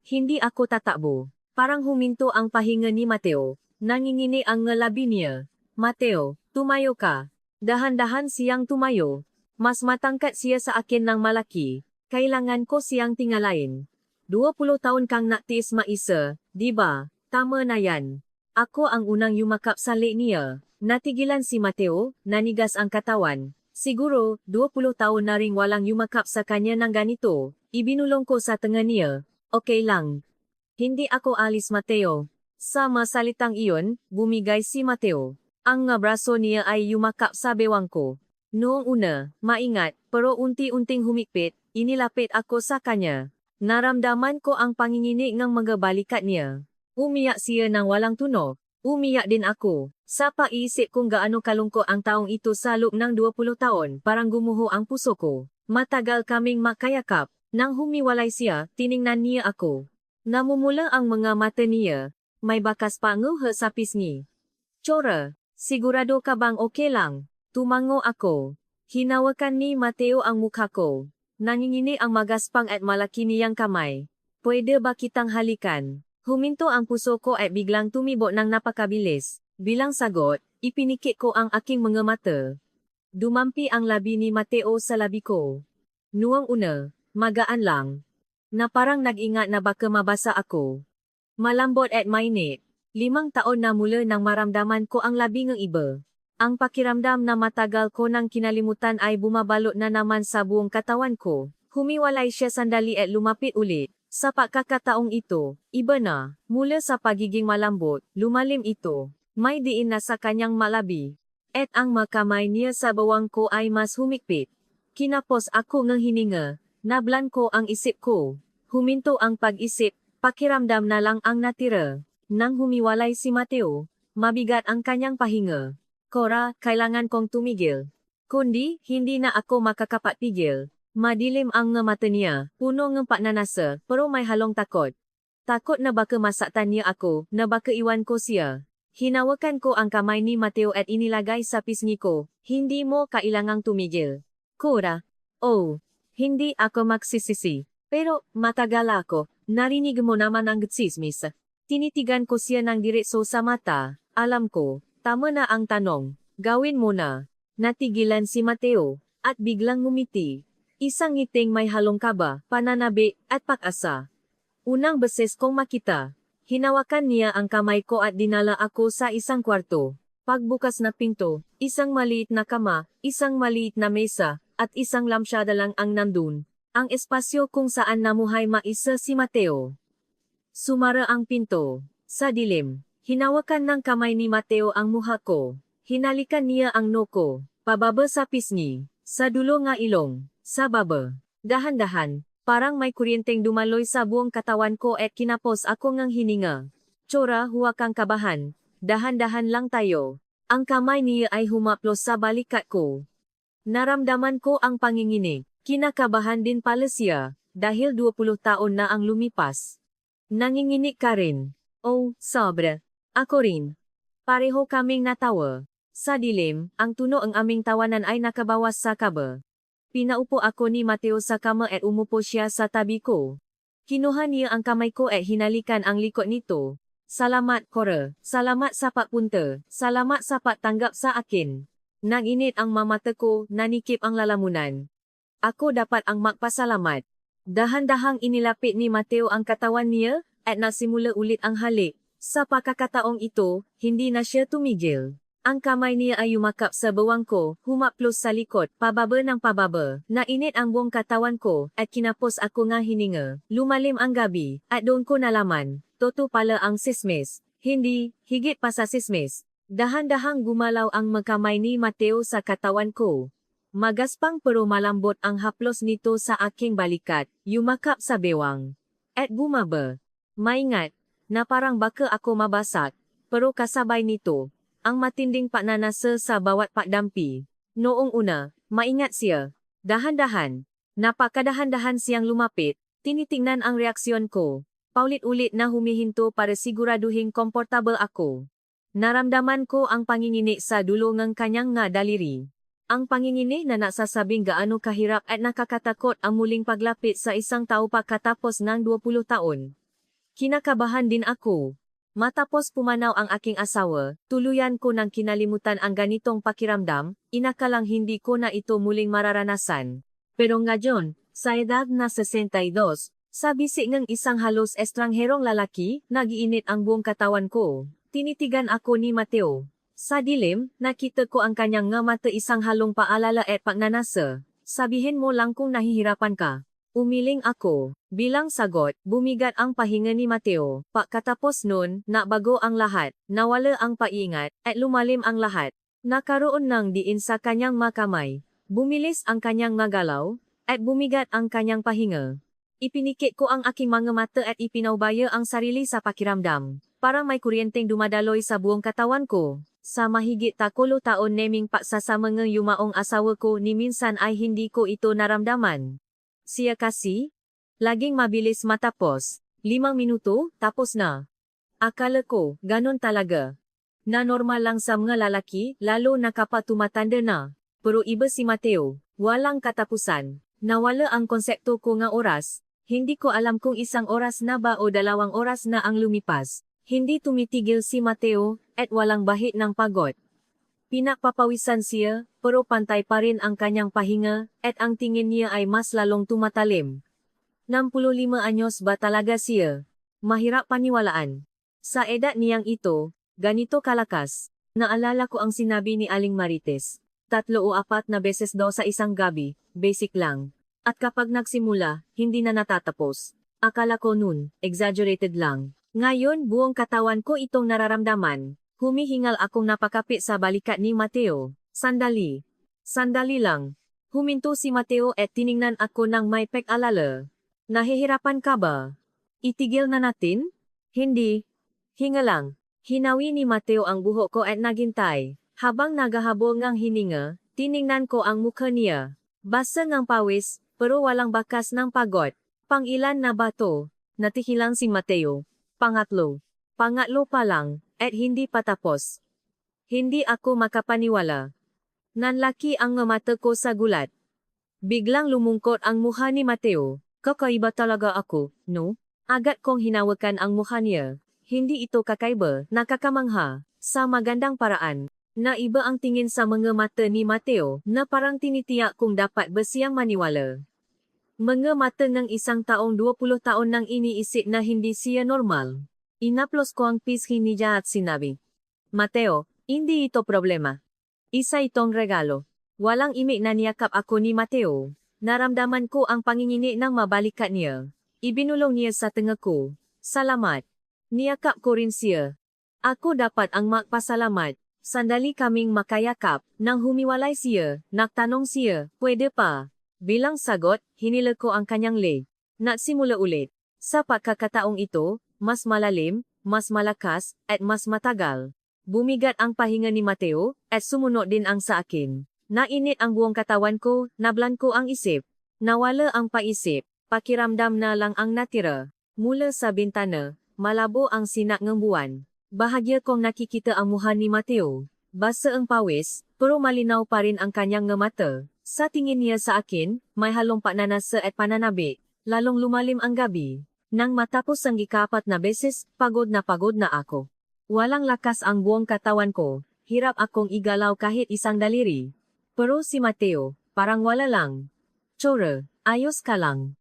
Speaker 1: Hindi ako tatakbo. Parang huminto ang pahinga ni Mateo. Nangingini ang nga labi niya. Mateo, tumayo ka. Dahan-dahan siyang tumayo. Mas matangkat siya sa akin ng malaki. Kailangan ko siyang tingalain. 20 taon kang naktiis maisa, di ba? Tama na yan. Ako ang unang yumakap sa leg niya. Natigilan si Mateo, nanigas ang katawan. Siguro, 20 taon na ring walang yumakap sa kanya ng ganito. Ibinulong ko sa tenga niya. Okay lang. Hindi ako alis, Mateo. Sa masalitang iyon, bumigay si Mateo. Ang nga braso niya ay yumakap sa bewang ko. Noong una, maingat, pero unti-unting humigpit, inilapit ako sa kanya. Naramdaman ko ang panginginig ng mga balikat niya. Umiyak siya ng walang tunog. Umiyak din ako. Sa paisip kung gaano kalungkot ang taong ito sa loob ng 20 taon, parang gumuho ang puso ko. Matagal kaming makayakap. Nang humiwalay siya, tiningnan niya ako. Namumula ang mga mata niya. May bakas panguha sa pisngi. Chora, sigurado ka bang okay lang? Tumango ako. Hinawakan ni Mateo ang mukha ko. Nanginginig ang magaspang at malaki niyang kamay. Pwede ba kitang halikan? Huminto ang puso ko at biglang tumibo ng napakabilis. Bilang sagot, ipinikit ko ang aking mga mata. Dumampi ang labi ni Mateo sa labi ko. Noong una, magaan lang. Na parang nag-ingat na baka mabasa ako. Malambot at mainit. 5 taon na mula nang maramdaman ko ang labi ng iba. Ang pakiramdam na matagal ko nang kinalimutan ay bumabalot na naman sa buong katawan ko. Humiwalay siya sandali at lumapit ulit. Sa pagkakataong ito, iba na. Mula sa pagiging malambot, lumalim ito. May diin na sa kanyang malabi. At ang makamay niya sa bawang ko ay mas humigpit. Kinapos ako ng hininga. Nablan ko ang isip ko. Huminto ang pag-isip. Pakiramdam na lang ang natira. Nang humiwalay si Mateo, mabigat ang kanyang pahinga. Cora, kailangan kong tumigil. Kundi, hindi na ako makakapagpigil. Madilim ang mata niya, puno ng pagnanasa, pero may halong takot. Takot na baka masaktan niya ako, na baka iwan ko siya. Hinawakan ko ang kamay ni Mateo at inilagay sa pisngi ko. Hindi mo kailangang tumigil. Cora, oh, hindi ako magsisisi. Pero, matagal ako, narinig mo naman ang tsismis. Tinitigan ko siya ng diretso sa mata. Alam ko, tama na ang tanong. Gawin mo na. Natigilan si Mateo, at biglang ngumiti. Isang ngiting may halong kaba, pananabi, at pag-asa. Unang beses kong makita. Hinawakan niya ang kamay ko at dinala ako sa isang kwarto. Pagbukas na pinto, isang maliit na kama, isang maliit na mesa, at isang lamsyada lang ang nandun. Ang espasyo kung saan namuhay maisa si Mateo. Sumara ang pinto. Sa dilim, hinawakan ng kamay ni Mateo ang muha ko. Hinalikan niya ang noo ko, pababa sa pisngi, sa dulo nga ilong, sa baba. Dahan-dahan, parang may kuryenteng dumaloy sa buong katawan ko at kinapos ako ng hininga. Cora, huwag kang kabahan. Dahan-dahan lang tayo. Ang kamay niya ay humaplos sa balikat ko. Naramdaman ko ang panginginig. Kinakabahan din pala siya, dahil 20 taon na ang lumipas. Nanginginig ka rin. Oh, sobra. Ako rin. Pareho kaming natawa. Sa dilim, ang tuno ang aming tawanan ay nakabawas sa kaba. Pinaupo ako ni Mateo sa kama at umupo siya sa tabi ko. Kinuha niya ang kamay ko at hinalikan ang likod nito. Salamat, Cora. Salamat sa pagpunta. Salamat sa pagtanggap sa akin. Nanginit ang mamata ko, nanikip ang lalamunan. Ako dapat ang magpasalamat. Dahan-dahang inilapit ni Mateo ang katawan niya, at nasimula ulit ang halik. Sa pagkakataong ito, hindi na siya tumigil. Ang kamay niya ay yumakap sa bawang ko, humaplos sa likod, pababa ng pababa. Nainit ang buong katawan ko, at kinapos ako nga hininga. Lumalim ang gabi, at doon ko nalaman. Toto pala ang sismis. Hindi, higit pa sa sismis. Dahan-dahang gumalaw ang magkamay ni Mateo sa katawan ko. Magaspang pero malambot ang haplos nito sa aking balikat, yumakap sa bewang. At bumaba. Maingat, na parang baka ako mabasak, pero kasabay nito, ang matinding pagnanasa sa bawat pagdampi. Noong una, maingat siya. Dahan-dahan, napakadahan-dahan siyang lumapit, tinitingnan ang reaksyon ko. Paulit-ulit na humihinto para siguraduhin komportable ako. Naramdaman ko ang panginginig sa dulo ng kanyang nga daliri. Ang panginginig na nagsasabing gaano kahirap at nakakatakot ang muling paglapit sa isang tao pagkatapos ng 20 taon. Kinakabahan din ako. Matapos pumanaw ang aking asawa, tuluyan ko nang kinalimutan ang ganitong pakiramdam, inakalang hindi ko na ito muling mararanasan. Pero ngayon, sa edad na 62, sa bisig ng isang halos estrangherong lalaki, nagiinit ang buong katawan ko. Tinitigan ako ni Mateo. Sa dilim, nakita ko ang kanyang nga mata isang halong paalala at pagnanasa. Sabihin mo lang kung nahihirapan ka. Umiling ako. Bilang sagot, bumigat ang pahinga ni Mateo. Pagkatapos nun, nabago ang lahat. Nawala ang paingat, at lumalim ang lahat. Nakaroon ng diin sa kanyang makamay. Bumilis ang kanyang magalaw, at bumigat ang kanyang pahinga. Ipinikit ko ang aking mga mata at ipinaubaya ang sarili sa pakiramdam. Parang may kuryenteng dumadaloy sa buong katawan ko. Sa mahigit 30 taon naming pagsasama ng yumaong asawa ko ni minsan ay hindi ko ito naramdaman. Siya kasi, laging mabilis matapos. 5 minuto, tapos na. Akala ko, ganon talaga. Na normal lang sa mga lalaki, lalo na kapag tumatanda na. Pero iba si Mateo, walang katapusan. Nawala ang konsepto ko nga oras. Hindi ko alam kung 1 oras na ba o 2 oras na ang lumipas. Hindi tumitigil si Mateo, at walang bahid ng pagod. Pinakpapawisan siya, pero pantay pa rin ang kanyang pahinga, at ang tingin niya ay mas lalong tumatalim. 65 anyos ba talaga siya? Mahirap paniwalaan. Sa edad niyang ito, ganito kalakas. Naalala ko ang sinabi ni Aling Marites. 3 o 4 na beses daw sa isang gabi, basic lang. At kapag nagsimula, hindi na natatapos. Akala ko nun, exaggerated lang. Ngayon buong katawan ko itong nararamdaman. Humihingal akong napakapit sa balikat ni Mateo. Sandali. Sandali lang. Huminto si Mateo at tiningnan ako ng may pag-alala. Nahihirapan ka ba? Itigil na natin? Hindi. Hinga lang. Hinawi ni Mateo ang buhok ko at naghintay. Habang nagahabol ngang hininga, tiningnan ko ang mukha niya. Basa ng pawis, pero walang bakas ng pagod. Pang-ilan na ba to? Natihilang si Mateo. Pangatlo. Pangatlo pa lang, at hindi pa tapos. Hindi ako makapaniwala. Nanlaki ang mata ko sa gulat. Biglang lumungkot ang mukha ni Mateo. Kakaiba talaga ako, no? Agad kong hinawakan ang mukha niya. Hindi ito kakaiba, nakakamangha. Sa magandang paraan. Naiba ang tingin sa mga mata ni Mateo na parang tinitiyak kung dapat ba siyang maniwala. Mga mata ng isang taong 20 taon nang iniisip na hindi siya normal. Inaplos ko ang pisngi niya at sinabi, Mateo, hindi ito problema. Isa itong regalo. Walang imik na niyakap ako ni Mateo. Naramdaman ko ang pangingini ng mabalikat niya. Ibinulong niya sa tenga ko. Salamat. Niyakap ko rin siya. Ako dapat ang magpasalamat. Sandali kaming makayakap. Nang humiwalay siya, nagtanong siya, pwede pa? Bilang sagot, hinila ko ang kanyang leg. Nagsimula ulit. Sa pagkakataong ito, mas malalim, mas malakas, at mas matagal. Bumigat ang pahinga ni Mateo, at sumunod din ang sa akin. Nainit ang buong katawan ko, nablanko ang isip. Nawala ang paisip, pakiramdam na lang ang natira. Mula sa bintana, malabo ang sinak ng buwan. Bahagya kong nakikita ang mukha ni Mateo. Basa ang pawis, pero malinaw pa rin ang kanyang mata. Sa tingin niya sa akin, may halong pananasa at pananabi. Lalong lumalim ang gabi. Nang matapos ang ika-4 na beses, pagod na ako. Walang lakas ang buong katawan ko. Hirap akong igalaw kahit isang daliri. Pero si Mateo, parang wala lang. Chora, ayos ka lang.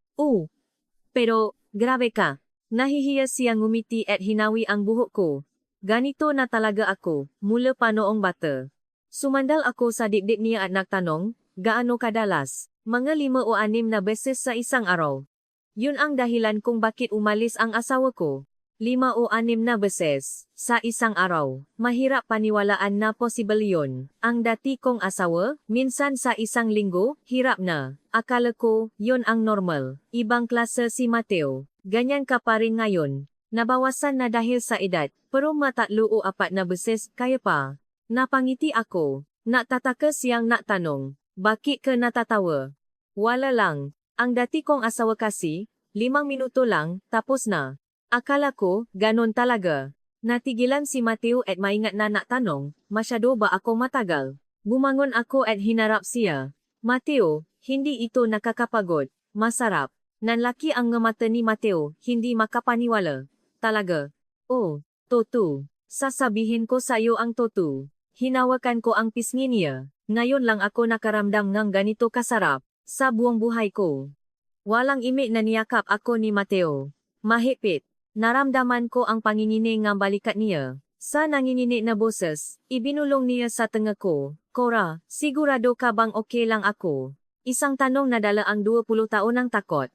Speaker 1: Pero, grabe ka. Nahihiya siyang ngumiti at hinawi ang buhok ko. Ganito na talaga ako, mula pa noong bata. Sumandal ako sa dibdib niya at nagtanong, gaano kadalas? Mga 5 o 6 na beses sa isang araw. Yun ang dahilan kung bakit umalis ang asawa ko. 5 o 6 na beses, sa isang araw. Mahirap paniwalaan na posible yun. Ang dati kong asawa, minsan sa isang linggo, hirap na. Akala ko, yun ang normal. Ibang klase si Mateo. Ganyan ka pa rin ngayon. Nabawasan na dahil sa edad, pero 3 o 4 na beses, kaya pa. Napangiti ako. Natataka siyang natanong, bakit ka natatawa? Wala lang. Ang dati kong asawa kasi, 5 minuto lang, tapos na. Akala ko, ganon talaga. Natigilan si Mateo at maingat na natanong, masyado ba ako matagal? Bumangon ako at hinarap siya. Mateo, hindi ito nakakapagod. Masarap. Nanlaki ang mata ni Mateo, hindi makapaniwala. Talaga. Oh, Toto. Sasabihin ko sa iyo ang Toto. Hinawakan ko ang pisngi niya. Ngayon lang ako nakaramdam ng ganito kasarap sa buong buhay ko. Walang imik na niyakap ako ni Mateo. Mahigpit. Naramdaman ko ang pangingini ng balikat niya. Sa nanginginig na boses, ibinulong niya sa tenga ko, Cora, sigurado ka bang okay lang ako? Isang tanong na dala ang 20 taon ng takot.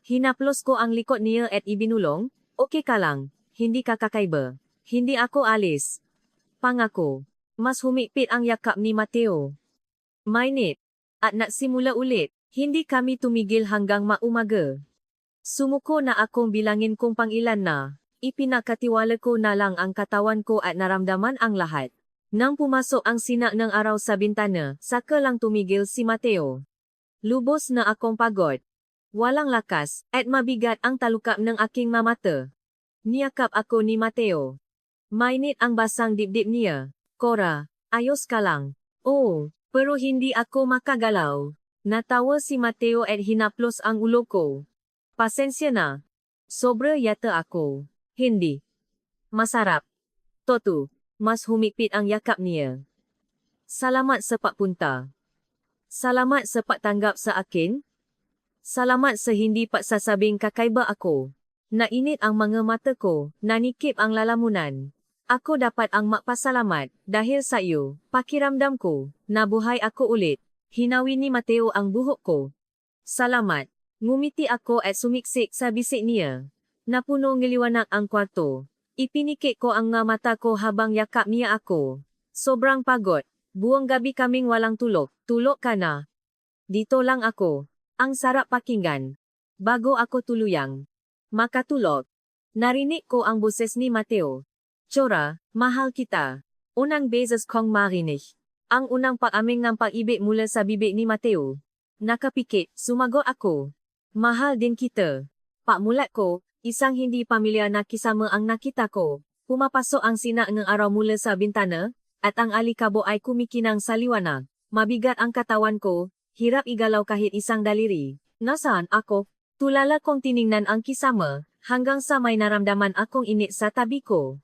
Speaker 1: Hinaplos ko ang likod niya at ibinulong, okay ka lang, hindi ka kakaiba. Hindi ako alis. Pangako. Mas humigpit ang yakap ni Mateo. Mainit. At nagsimula ulit, hindi kami tumigil hanggang maumaga. Sumuko na akong bilangin kung pangilan na. Ipinakatiwala ko na lang ang katawan ko at naramdaman ang lahat. Nang pumasok ang sinak ng araw sa bintana, saka lang tumigil si Mateo. Lubos na akong pagod. Walang lakas, at mabigat ang talukap ng aking mata. Niyakap ako ni Mateo. Mainit ang basang dibdib niya. Cora, ayos ka lang. Oo, pero hindi ako makagalaw. Natawa si Mateo at hinaplos ang ulo ko. Pasensya na. Sobra yata ako. Hindi. Masarap. Totu. Mas humigpit ang yakap niya. Salamat sa pagpunta. Salamat sa pagtanggap sa akin. Salamat sa hindi pagsasabing kakaiba ako. Nainit ang mga mata ko, nanikip ang lalamunan. Ako dapat ang magpasalamat dahil sa iyo, pakiramdam ko, nabuhay ako ulit. Hinawi ni Mateo ang buhok ko. Salamat. Ngumiti ako at sumiksik sa bisik niya. Napuno ngiliwanag ang kwarto. Ipinikit ko ang nga mata ko habang yakap niya ako. Sobrang pagod. Buong gabi kaming walang tulog. Tulog ka na. Dito lang ako. Ang sarap pakinggan. Bago ako tuluyang makatulog, narinig ko ang boses ni Mateo. Chora, mahal kita. Unang beses kong marinig. Ang unang pag-aming ng pag-ibig mula sa bibig ni Mateo. Nakapikit, sumagot ako. Mahal din kita. Pagmulat ko, isang hindi pamilyar na kisama ang nakita ko. Pumapasok ang sinak ng araw mula sa bintana, at ang alikabo ay kumikinang sa liwanag. Mabigat ang katawan ko, hirap igalaw kahit isang daliri. Nasaan ako? Tulala kong tiningnan ang kisama, hanggang sa may naramdaman akong init sa tabi ko.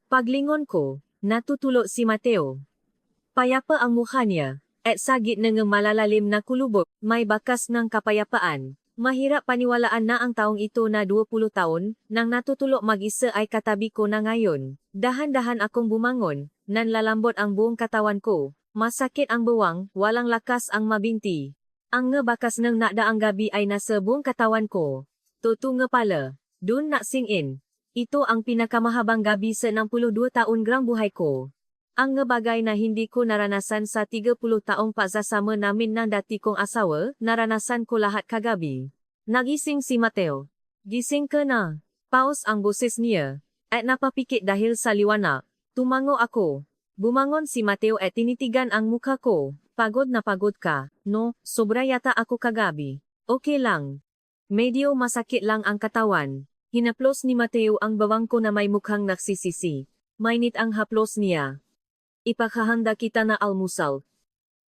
Speaker 1: Paglingon ko, natutulog si Mateo. Payapa ang mukha niya, at sagit ng malalalim na kulubot, may bakas ng kapayapaan. Mahirap paniwalaan na ang taong ito na 20 taon, nang natutulog mag-isa ay katabi ko na ngayon. Dahan-dahan akong bumangon, nanlalambot ang buong katawan ko. Masakit ang buwang, walang lakas ang mabinti. Ang bakas ng nakdaang gabi ay nasa buong katawan ko. Totoo nga pala, dun naksingin. Ito ang pinakamahabang gabi sa 62 taon grang buhay ko. Ang bagay na hindi ko naranasan sa 30 taong pagsasama namin ng dati kong asawa, naranasan ko lahat kagabi. Nagising si Mateo. Gising ka na. Paus ang boses niya. At napapikit dahil sa liwanag. Tumango ako. Bumangon si Mateo at tinitigan ang mukha ko. Pagod na pagod ka. No, sobra yata ako kagabi. Okay lang. Medyo masakit lang ang katawan. Hinaplos ni Mateo ang bawang ko na may mukhang nagsisisi. Mainit ang haplos niya. Ipakahanda kita na almusal.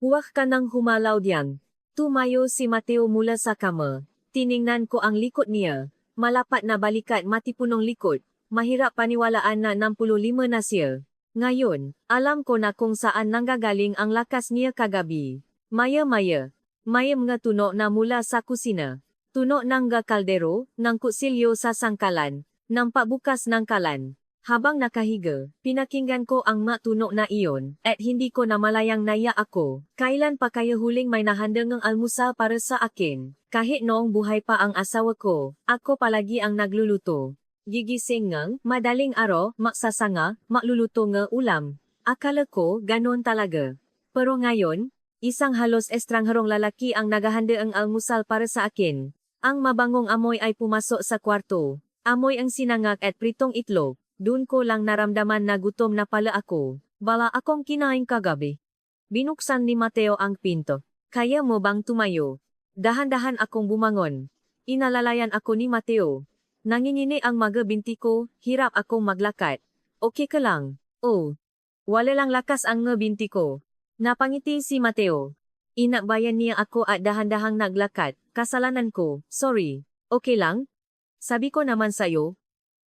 Speaker 1: Huwag ka nang humalaw diyan. Tumayo si Mateo mula sa kama. Tiningnan ko ang likod niya. Malapat na balikat matipunong likod. Mahirap paniwalaan na 65 na siya. Ngayon, alam ko na kung saan nanggagaling ang lakas niya kagabi. Maya-maya, may mga tunog na mula sa kusina. Tunog ng kaldero, ng kutsilyo sa sangkalan, ng pabukas ng kalan. Habang nakahiga, pinakinggan ko ang matunog na iyon, at hindi ko namalayang naiyak ako. Kailan pa kaya huling may nahanda ng almusal para sa akin? Kahit noong buhay pa ang asawa ko, ako palagi ang nagluluto. Gigising ngang, madaling araw, magsasanga, magluluto ng ulam. Akala ko, ganon talaga. Pero ngayon, isang halos estrangherong lalaki ang naghahanda ang almusal para sa akin. Ang mabangong amoy ay pumasok sa kwarto. Amoy ang sinangag at pritong itlog. Doon ko lang naramdaman na gutom na pala ako. Bala akong kinain kagabi. Binuksan ni Mateo ang pinto. Kaya mo bang tumayo? Dahan-dahan akong bumangon. Inalalayan ako ni Mateo. Nangingini ang mga binti ko, hirap akong maglakad. Okay ka lang? Oh. Wala lang lakas ang nga binti ko. Napangiti si Mateo. Inakbayan niya ako at dahan-dahang naglakad. Kasalanan ko, sorry. Okay lang? Sabi ko naman sa'yo.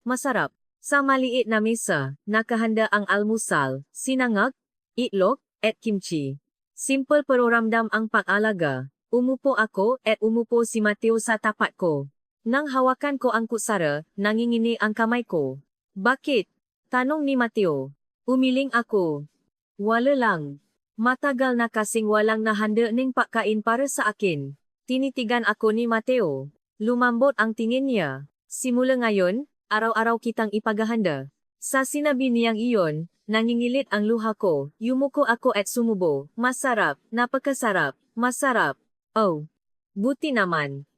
Speaker 1: Masarap. Sa maliit na mesa, nakahanda ang almusal, sinangag, itlog, at kimchi. Simple pero ramdam ang pag-alaga. Umupo ako at umupo si Mateo sa tapat ko. Nang hawakan ko ang kutsara, nangingini ang kamay ko. Bakit? Tanong ni Mateo. Umiling ako. Wala lang. Matagal na kasing walang nahanda ning pagkain para sa akin. Tinitigan ako ni Mateo. Lumambot ang tingin niya. Simula ngayon, araw-araw kitang ipagahanda. Sa sinabi niyang iyon, nangingilit ang luha ko. Yumuko ako at sumubo. Masarap, napakasarap, masarap. Oh, buti naman.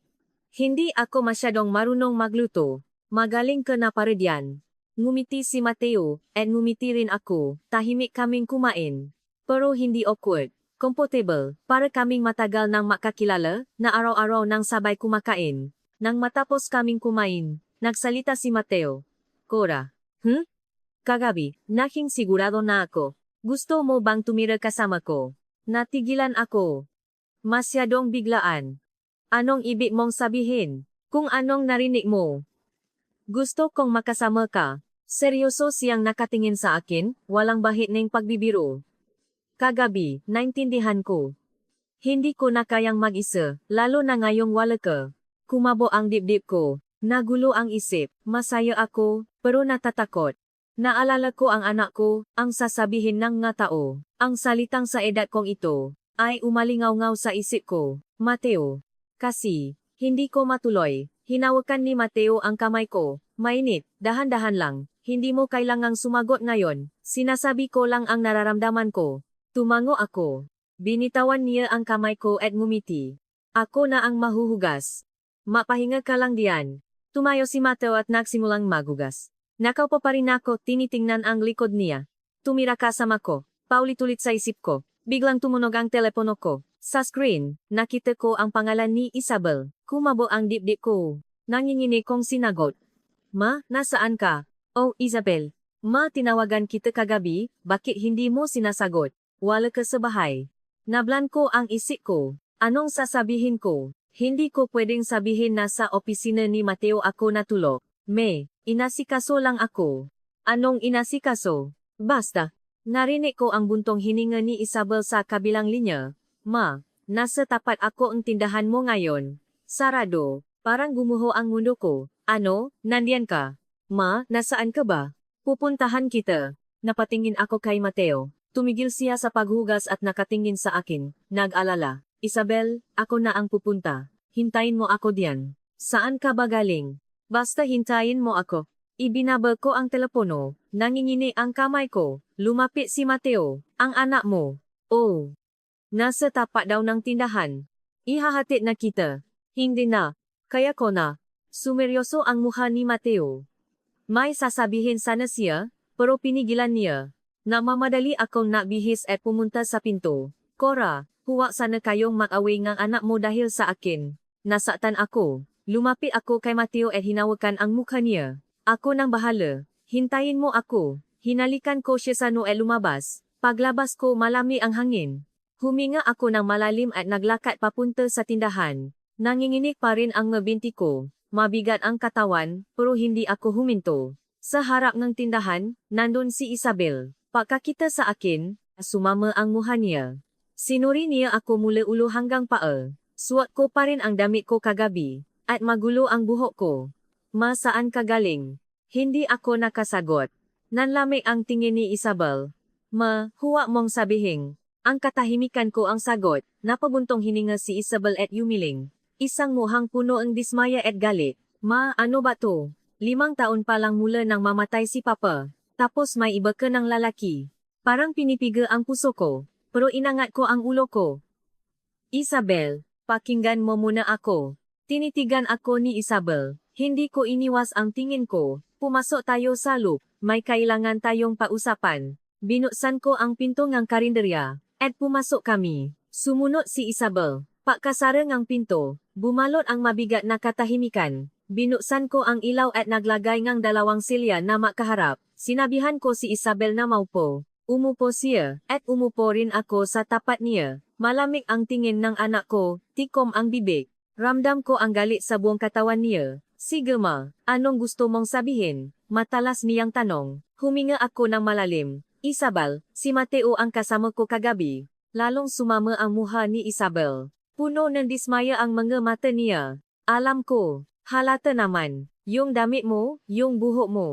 Speaker 1: Hindi ako masyadong marunong magluto. Magaling ka na para diyan. Ngumiti si Mateo, at ngumiti rin ako. Tahimik kaming kumain. Pero hindi awkward. Comfortable, para kaming matagal nang makakilala, na araw-araw nang sabay kumakain. Nang matapos kaming kumain, nagsalita si Mateo. Cora. Kagabi, naging sigurado na ako. Gusto mo bang tumira kasama ko? Natigilan ako. Masyadong biglaan. Anong ibig mong sabihin? Kung anong narinig mo. Gusto kong makasama ka. Seryoso siyang nakatingin sa akin, walang bahid ng pagbibiro. Kagabi, naintindihan ko. Hindi ko na kayang mag-isa, lalo na ngayong wala ka. Kumabo ang dibdib ko. Nagulo ang isip. Masaya ako, pero natatakot. Naalala ko ang anak ko, ang sasabihin ng nga tao. Ang salitang sa edad kong ito, ay umalingaw-ngaw sa isip ko. Mateo. Kasi, hindi ko matuloy. Hinawakan ni Mateo ang kamay ko. Mainit, dahan-dahan lang. Hindi mo kailangang sumagot ngayon. Sinasabi ko lang ang nararamdaman ko. Tumango ako. Binitawan niya ang kamay ko at ngumiti. Ako na ang mahuhugas. Mapahinga ka lang diyan. Tumayo si Mateo at nagsimulang maghugas. Nakaupo pa rin ako, tinitingnan ang likod niya. Tumira kasama ko. Paulit-ulit sa isip ko. Biglang tumunog ang telepono ko. Sa screen, nakita ko ang pangalan ni Isabel. Kumabo ang dibdib ko. Nanginginig kong sinagot. Ma, nasaan ka? Oh, Isabel. Ma, tinawagan kita kagabi, bakit hindi mo sinasagot? Wala ka sa bahay. Nablan ko ang isip ko. Anong sasabihin ko? Hindi ko pwedeng sabihin na sa opisina ni Mateo ako natulog. May, inasikaso lang ako. Anong inasikaso? Basta. Narinig ko ang buntong hininga ni Isabel sa kabilang linya. Ma, nasa tapat ako ang tindahan mo ngayon. Sarado, parang gumuho ang mundo ko. Ano, nandiyan ka? Ma, nasaan ka ba? Pupuntahan kita. Napatingin ako kay Mateo. Tumigil siya sa paghugas at nakatingin sa akin. Nag-alala. Isabel, ako na ang pupunta. Hintayin mo ako diyan. Saan ka ba galing? Basta hintayin mo ako. Ibinabal ko ang telepono. Nangingini ang kamay ko. Lumapit si Mateo, ang anak mo. Oh. Nasa tapat daw ng tindahan. Ihahatid na kita. Hindi na. Kaya ko na. Sumeryoso ang mukha ni Mateo. May sasabihin sana siya, pero pinigilan niya. Namamadali akong nabihis at pumunta sa pinto. Cora, huwag sana kayong mag-away ng anak mo dahil sa akin. Nasaktan ako. Lumapit ako kay Mateo at hinawakan ang mukha niya. Ako nang bahala. Hintayin mo ako. Hinalikan ko siya sa noo at lumabas. Paglabas ko malami ang hangin. Huminga ako ng malalim at naglakad papunta sa tindahan. Nanginginig pa rin ang ngabinti ko. Mabigat ang katawan, pero hindi ako huminto. Sa harap ng tindahan, nandun si Isabel. Pagkakita sa akin, sumama ang mukha niya. Sinuri niya ako mula ulo hanggang paa. Suot ko pa rin ang damit ko kagabi, at magulo ang buhok ko. Ma, saan ka galing? Hindi ako nakasagot. Nanlamig ang tingin ni Isabel. Ma, huwag mong sabihin. Ang katahimikan ko ang sagot. Napabuntong hininga si Isabel at yumiling. Isang muhang puno ang dismaya at galit. Ma, ano ba to? 5 taon pa lang mula nang mamatay si Papa. Tapos may iba ka ng lalaki. Parang pinipigil ang puso ko. Pero inangat ko ang ulo ko. Isabel, pakinggan mo muna ako. Tinitigan ako ni Isabel. Hindi ko iniwas ang tingin ko. Pumasok tayo sa loop. May kailangan tayong pausapan. Binuksan ko ang pinto ng karinderya. At pumasok kami. Sumunod si Isabel. Pagkasarang ang pinto, bumalot ang mabigat na katahimikan. Binuksan ko ang ilaw at naglagay ng 2 silya na makaharap. Sinabihan ko si Isabel na maupo. Umupo siya, at umupo rin ako sa tapat niya. Malamig ang tingin ng anak ko, tikom ang bibig. Ramdam ko ang galit sa buong katawan niya. Sige ma, anong gusto mong sabihin? Matalas niyang tanong. Huminga ako ng malalim. Isabel, si Mateo ang kasama ko kagabi. Lalong sumama ang mukha ni Isabel. Puno ng dismaya ang mga mata niya. Alam ko, halata naman. Yung damit mo, yung buhok mo.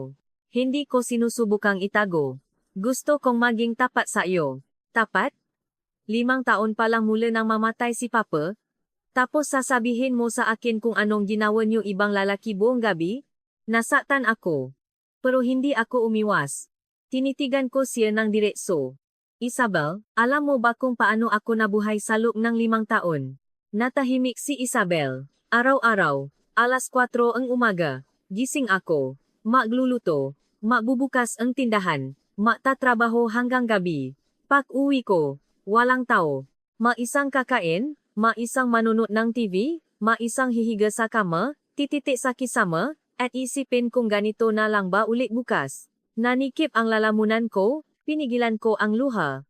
Speaker 1: Hindi ko sinusubukang itago. Gusto kong maging tapat sa iyo. Tapat? 5 taon pa lang mula nang mamatay si Papa? Tapos sasabihin mo sa akin kung anong ginawa niyo ibang lalaki buong gabi? Nasaktan ako. Pero hindi ako umiwas. Tinitigan ko siya ng diretso. Isabel, alam mo ba kung paano ako nabuhay sa loob ng 5 taon? Natahimik si Isabel. Araw-araw, alas 4 ang umaga, gising ako, magluluto, magbubukas ang tindahan, magtatrabaho hanggang gabi. Pag-uwi ko, walang tao. Maisang kakain, maisang manunod ng TV, maisang hihiga sa kama, tititik sa kisama, at isipin kung ganito na lang ba ulit bukas. Nanikip ang lalamunan ko, pinigilan ko ang luha.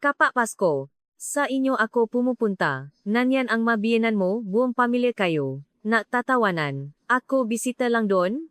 Speaker 1: Kapag Pasko, sa inyo ako pumupunta. Nanyan ang mabiyenan mo, buong pamilya kayo. Nagtatawanan. Ako bisita lang doon?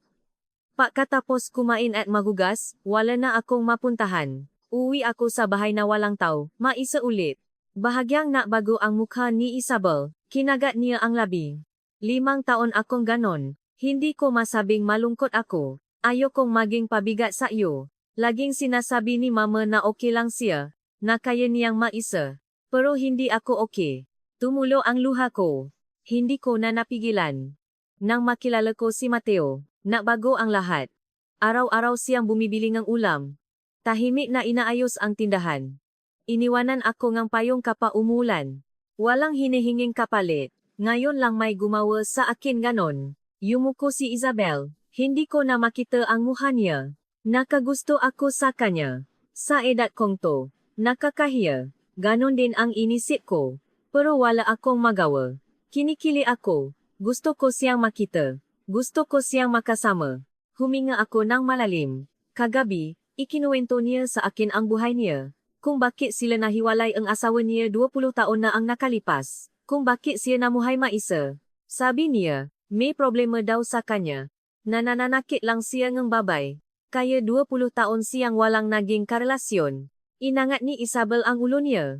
Speaker 1: Pagkatapos kumain at magugas, wala na akong mapuntahan. Uwi ako sa bahay na walang tao, maisa ulit. Bahagyang nabago ang mukha ni Isabel, kinagat niya ang labi. 5 taon akong ganon, hindi ko masabing malungkot ako. Ayokong maging pabigat sa iyo. Laging sinasabi ni mama na okay lang siya, na kaya niyang maisa. Pero hindi ako okay. Tumulo ang luha ko. Hindi ko na napigilan. Nang makilala ko si Mateo, nabago ang lahat. Araw-araw siyang bumibili ng ulam. Tahimik na inaayos ang tindahan. Iniwanan ako ng payong kapa umulan. Walang hinihinging kapalit. Ngayon lang may gumawa sa akin ganon. Yumuko si Isabel. Hindi ko na makita ang mukha niya. Nakagusto ako sa kanya. Sa edad kong to, nakakahiya. Ganon din ang inisip ko. Pero wala akong magawa. Kinikili ako. Gusto ko siyang makita. Gusto ko siyang makasama. Huminga ako ng malalim. Kagabi, ikinuwento niya sa akin ang buhay niya. Kung bakit sila nahiwalay ang asawa niya 20 taon na ang nakalipas. Kung bakit siya namuhay maisa. Sabi niya, may problema daw sa kanya. Nananakit lang siya ng babay. Kaya 20 taon siyang walang naging karelasyon. Inangat ni Isabel ang ulo niya.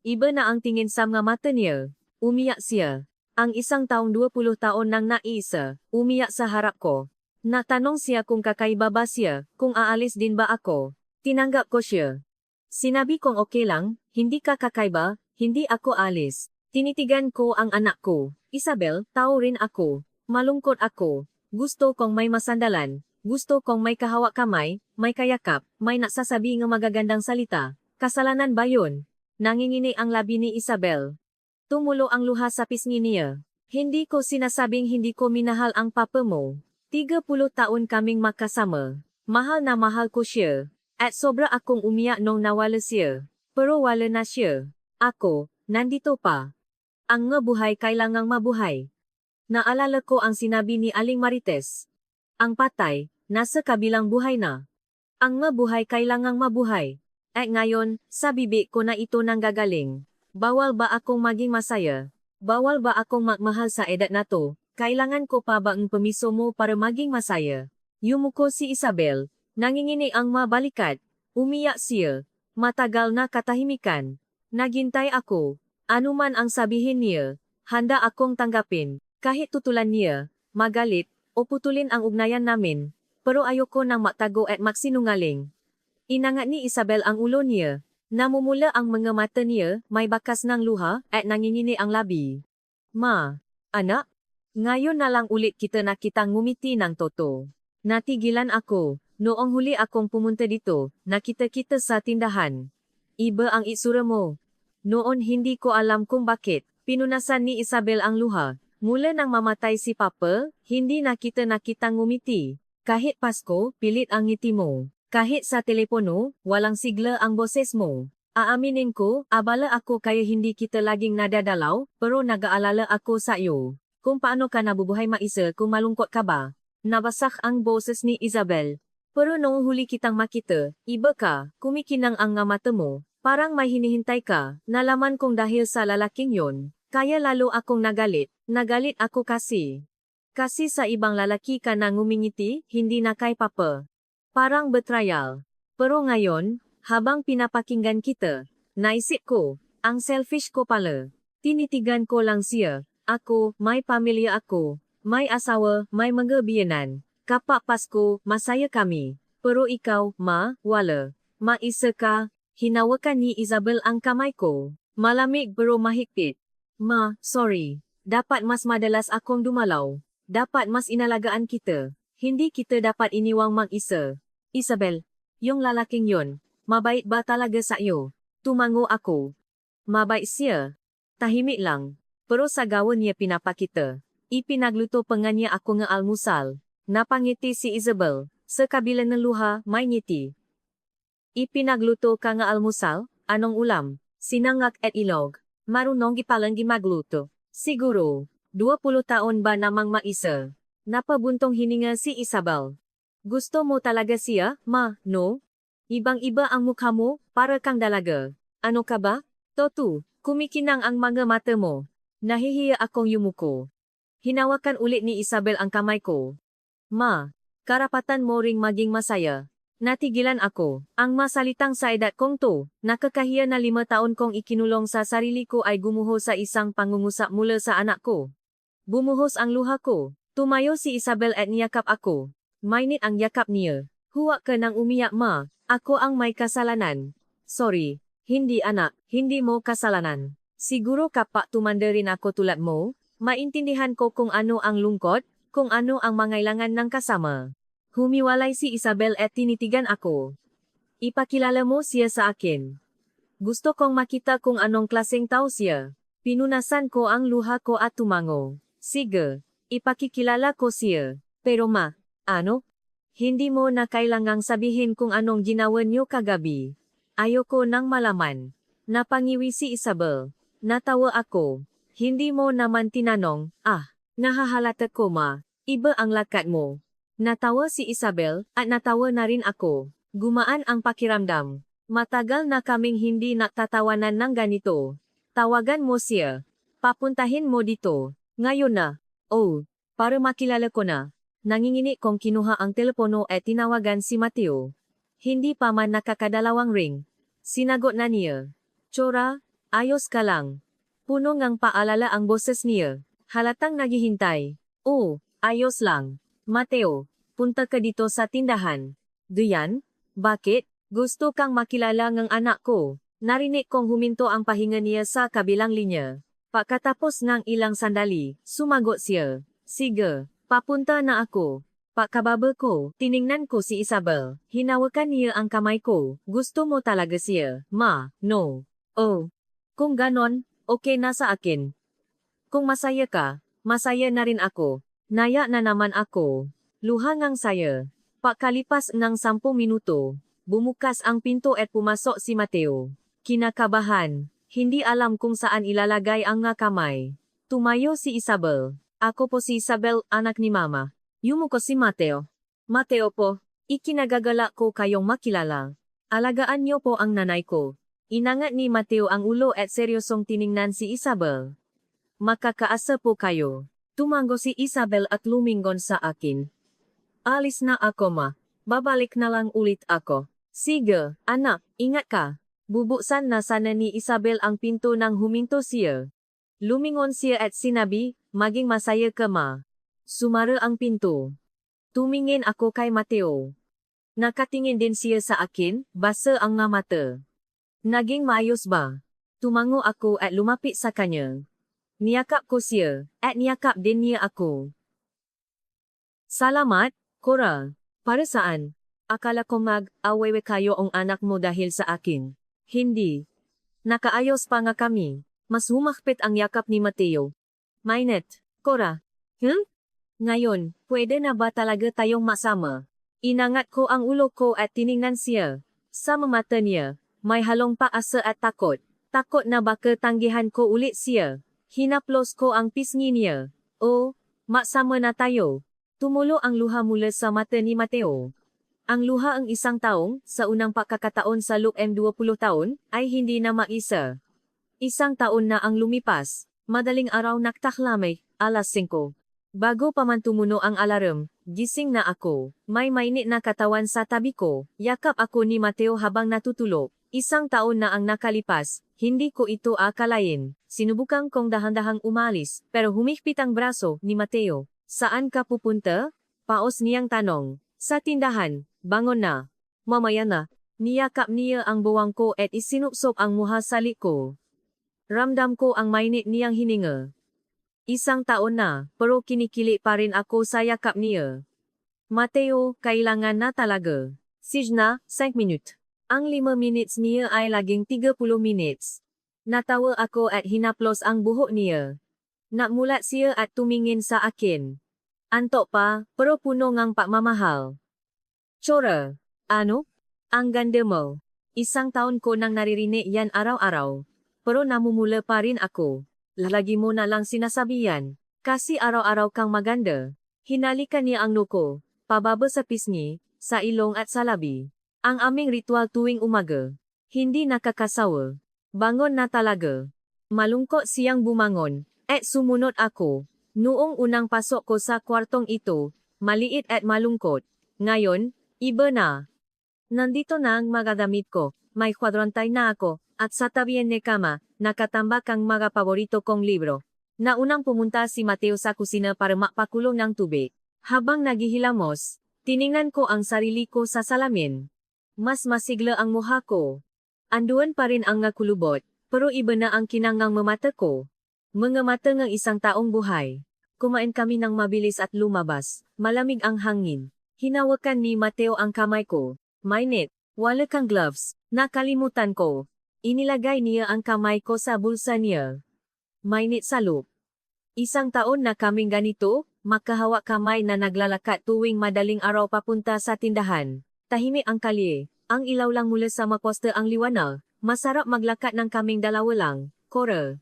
Speaker 1: Iba na ang tingin sa mga mata niya. Umiyak siya. Ang isang taong 20 taon nang naisa, umiyak sa harap ko. Natanong siya kung kakaiba ba siya, kung aalis din ba ako. Tinanggap ko siya. Sinabi kong okay lang, hindi ka kakaiba, hindi ako alis. Tinitigan ko ang anak ko. Isabel, tao rin ako. Malungkot ako. Gusto kong may masandalan. Gusto kong may kahawak kamay, may kayakap, may nasasabi ng magagandang salita. Kasalanan ba yun? Nangingini ang labi ni Isabel. Tumulo ang luha sa pisngi niya. Hindi ko sinasabing hindi ko minahal ang papa mo. 30 taon kaming makasama. Mahal na mahal ko siya. At sobra akong umiyak nung nawala siya. Pero wala na siya. Ako, nandito pa. Ang nga buhay kailangang mabuhay. Naalala ko ang sinabi ni Aling Marites. Ang patay, nasa kabilang buhay na. Ang nga buhay kailangang mabuhay. At ngayon, sa bibig ko na ito nanggagaling. Bawal ba akong maging masaya? Bawal ba akong magmahal sa edad na to? Kailangan ko pa ba ang permiso mo para maging masaya? Yumuko si Isabel. Nangingini ang mabalikat. Umiyak siya. Matagal na katahimikan. Naghintay ako. Anuman ang sabihin niya, handa akong tanggapin. Kahit tutulan niya, magalit, o putulin ang ugnayan namin. Pero ayoko nang magtago at magsinungaling. Inangat ni Isabel ang ulo niya. Namumula ang mga mata niya, may bakas ng luha, at nangingini ang labi. Ma, anak, ngayon na lang ulit kita nakitang ngumiti ng toto. Natigilan ako, noong huli akong pumunta dito, nakita kita sa tindahan. Iba ang itsura mo. Noon hindi ko alam kung bakit, pinunasan ni Isabel ang luha. Mula nang mamatay si Papa, hindi na kita nakitang ngumiti. Kahit Pasko, pilit ang ngiti mo. Kahit sa telepono, walang sigla ang boses mo. Aaminin ko, abala ako kaya hindi kita laging nadadalaw, pero nag-aalala ako sa iyo. Kung paano ka nabubuhay maisa kung malungkot ka ba? Nabasak ang boses ni Isabel. Pero noong huli kitang makita, iba ka, kumikinang ang nga mata mo. Parang may hinihintay ka, nalaman kong dahil sa lalaking yon. Kaya lalo akong nagalit. Nagalit ako kasi. Kasi sa ibang lalaki ka na ngumingiti, hindi na kay Papa. Parang betrayal. Pero ngayon, habang pinapakinggan kita, naisip ko, ang selfish ko pala. Tinitigan ko lang siya. Ako, may pamilya ako. May asawa, may mga biyenan. Kapag Pasko, masaya kami. Pero ikaw, ma, wala. Maisa ka. Hinawakan ni Isabel ang kamay ko. Malamig pero mahigpit. Ma, sorry. Dapat mas madalas akong dumalaw. Dapat mas inalagaan kita. Hindi kita dapat iniwang mag-isa. Isabel, yung lalaking yon, mabait ba talaga sa iyo? Tumango ako. Mabait siya. Tahimik lang. Pero sa gawa niya pinapakita. Ipinagluto pa nga niya ako ng almusal. Napangiti si Isabel. Sa kabila ng luha, may ngiti. Ipinagluto ka nga almusal? Anong ulam? Sinangak at ilog. Marunong gipalang gimagluto. Siguro, 20 taon ba namang maisa? Napabuntong hininga si Isabel. Gusto mo talaga siya, ma, no? Ibang-iba ang mukha mo, para kang dalaga. Ano ka ba? Totu, kumikinang ang mga mata mo. Nahihiya akong yumuko. Hinawakan ulit ni Isabel ang kamay ko. Ma, karapatan mo ring maging masaya. Natigilan ako. Ang masalitang sa edad kong to, nakakahiya na 5 taon kong ikinulong sa sarili ko ay gumuho sa isang pangungusap mula sa anak ko. Bumuhos ang luha ko. Tumayo si Isabel at niyakap ako. Mainit ang yakap niya. Huwag ka nang umiyak ma, ako ang may kasalanan. Sorry, hindi anak, hindi mo kasalanan. Siguro kapag tumanda rin ako tulad mo, maintindihan ko kung ano ang lungkot, kung ano ang mangailangan ng kasama. Humiwalay si Isabel at tinitigan ako. Ipakilala mo siya sa akin. Gusto kong makita kung anong klaseng tao siya. Pinunasan ko ang luha ko at tumango. Sige, ipakikilala ko siya. Pero ma, ano? Hindi mo na kailangang sabihin kung anong ginawa niyo kagabi. Ayoko nang malaman. Napangiwi si Isabel. Natawa ako. Hindi mo naman tinanong, nahahalata ko ma, iba ang lakat mo. Natawa si Isabel, at natawa na rin ako. Gumaan ang pakiramdam. Matagal na kaming hindi natatawanan ng ganito. Tawagan mo siya. Papuntahin mo dito. Ngayon na. Oh, para makilala ko na. Nangingini kong kinuha ang telepono at tinawagan si Mateo. Hindi pa man nakakadalawang ring. Sinagot na niya. Chora, ayos ka lang. Puno ngang paalala ang boses niya. Halatang naghihintay. Oh, ayos lang. Mateo, punta ka dito sa tindahan. Diyan? Bakit? Gusto kang makilala ng anak ko. Narinig kong huminto ang pahinga niya sa kabilang linya. Pagkatapos ng ilang sandali, sumagot siya. Sige, papunta na ako. Pagkababa ko, tiningnan ko si Isabel. Hinawakan niya ang kamay ko. Gusto mo talaga siya? Ma, no. Oh. Kung ganon, okay na sa akin. Kung masaya ka, masaya na rin ako. Naya na naman ako. Luha ngang saya. Pagkalipas ng 10 minuto, bumukas ang pinto at pumasok si Mateo. Kinakabahan. Hindi alam kung saan ilalagay ang nga kamay. Tumayo si Isabel. Ako po si Isabel, anak ni Mama. Yumuko si Mateo. Mateo po, ikinagagala ko kayong makilala. Alagaan niyo po ang nanay ko. Inangat ni Mateo ang ulo at seryosong tiningnan si Isabel. Makakaasa po kayo. Tumango si Isabel at lumingon sa akin. Alis na ako ma. Babalik na lang ulit ako. Sige, anak, ingat ka. Bubuksan na sana ni Isabel ang pinto nang huminto siya. Lumingon siya at sinabi, maging masaya ka ma. Sumara ang pinto. Tumingin ako kay Mateo. Nakatingin din siya sa akin, basa ang nga mata. Naging maayos ba? Tumango ako at lumapit sa kanya. Niyakap ko siya, at niyakap din niya ako. Salamat, Cora. Para saan? Akala ko mag-away kayo ang anak mo dahil sa akin. Hindi. Nakaayos pa nga kami. Mas humakpit ang yakap ni Mateo. Mainit, Cora. Ngayon, pwede na ba talaga tayong masama? Inangat ko ang ulo ko at tiningnan siya. Sa mata niya, may halong paasa at takot. Takot na baka tanggihan ko ulit siya. Hinaplos ko ang pisngi niya. Oh, maksama na tayo. Tumulo ang luha mula sa mata ni Mateo. Ang luha ang isang taong, sa unang pagkakataon sa loob 20 taon, ay hindi na maisa. Isang taon na ang lumipas. Madaling araw naktaklamay, 5:00. Bago pa man tumuno ang alarm, gising na ako. May mainit na katawan sa tabi ko. Yakap ako ni Mateo habang natutulog. Isang taon na ang nakalipas, hindi ko ito akalain. Sinubukan kong dahan-dahang umalis, pero humihpit ang braso ni Mateo. Saan ka pupunta? Paos niyang tanong. Sa tindahan, bangon na. Mamaya na. Niyakap niya ang buwang ko at isinupsop ang muha sa liko. Ramdam ko ang mainit niyang hininga. Isang taon na, pero kinikili pa rin ako sa yakap niya. Mateo, kailangan na talaga. Signa, 5 minutes. Ang 5 minutes niya ay laging 30 minutes. Natawa ako at hinaplos ang buhok niya. Namulat siya at tumingin sa akin. Antok pa, pero puno ngang pagmamahal. Chora, ano? Ang ganda mo. Isang taon ko nang naririnig yan araw-araw. Pero namumula pa rin ako. Lalagi mo na lang sinasabihan. Kasi araw-araw kang maganda. Hinalikan niya ang nuko, pababa sa pisngi, sa ilong at sa labi. Ang aming ritual tuwing umaga. Hindi nakakasawa. Bangon na talaga. Malungkot siyang bumangon, at sumunod ako. Noong unang pasok ko sa kwartong ito, maliit at malungkot. Ngayon, iba na. Nandito na ang mga damit ko, may kwadrontay na ako, at sa tabihan ni kama, nakatambak ang mga paborito kong libro. Naunang pumunta si Mateo sa kusina para mapakulong ng tubig. Habang naghihilamos, tiningnan ko ang sarili ko sa salamin. Mas masigla ang mukha ko. Anduan pa rin ang nakulubot, pero iba na ang kinangang mamata ko. Mga mata ng isang taong buhay. Kumain kami ng mabilis at lumabas. Malamig ang hangin. Hinawakan ni Mateo ang kamay ko. Mainit. Wala kang gloves. Nakalimutan ko. Inilagay niya ang kamay ko sa bulsa niya. Mainit sa loob. Isang taon na kaming ganito, makahawak kamay na naglalakat tuwing madaling araw papunta sa tindahan. Tahimik ang kalye. Ang ilaw lang mula sa maposte ang liwanag. Masarap maglakat ng kaming dalawa lang. Cora.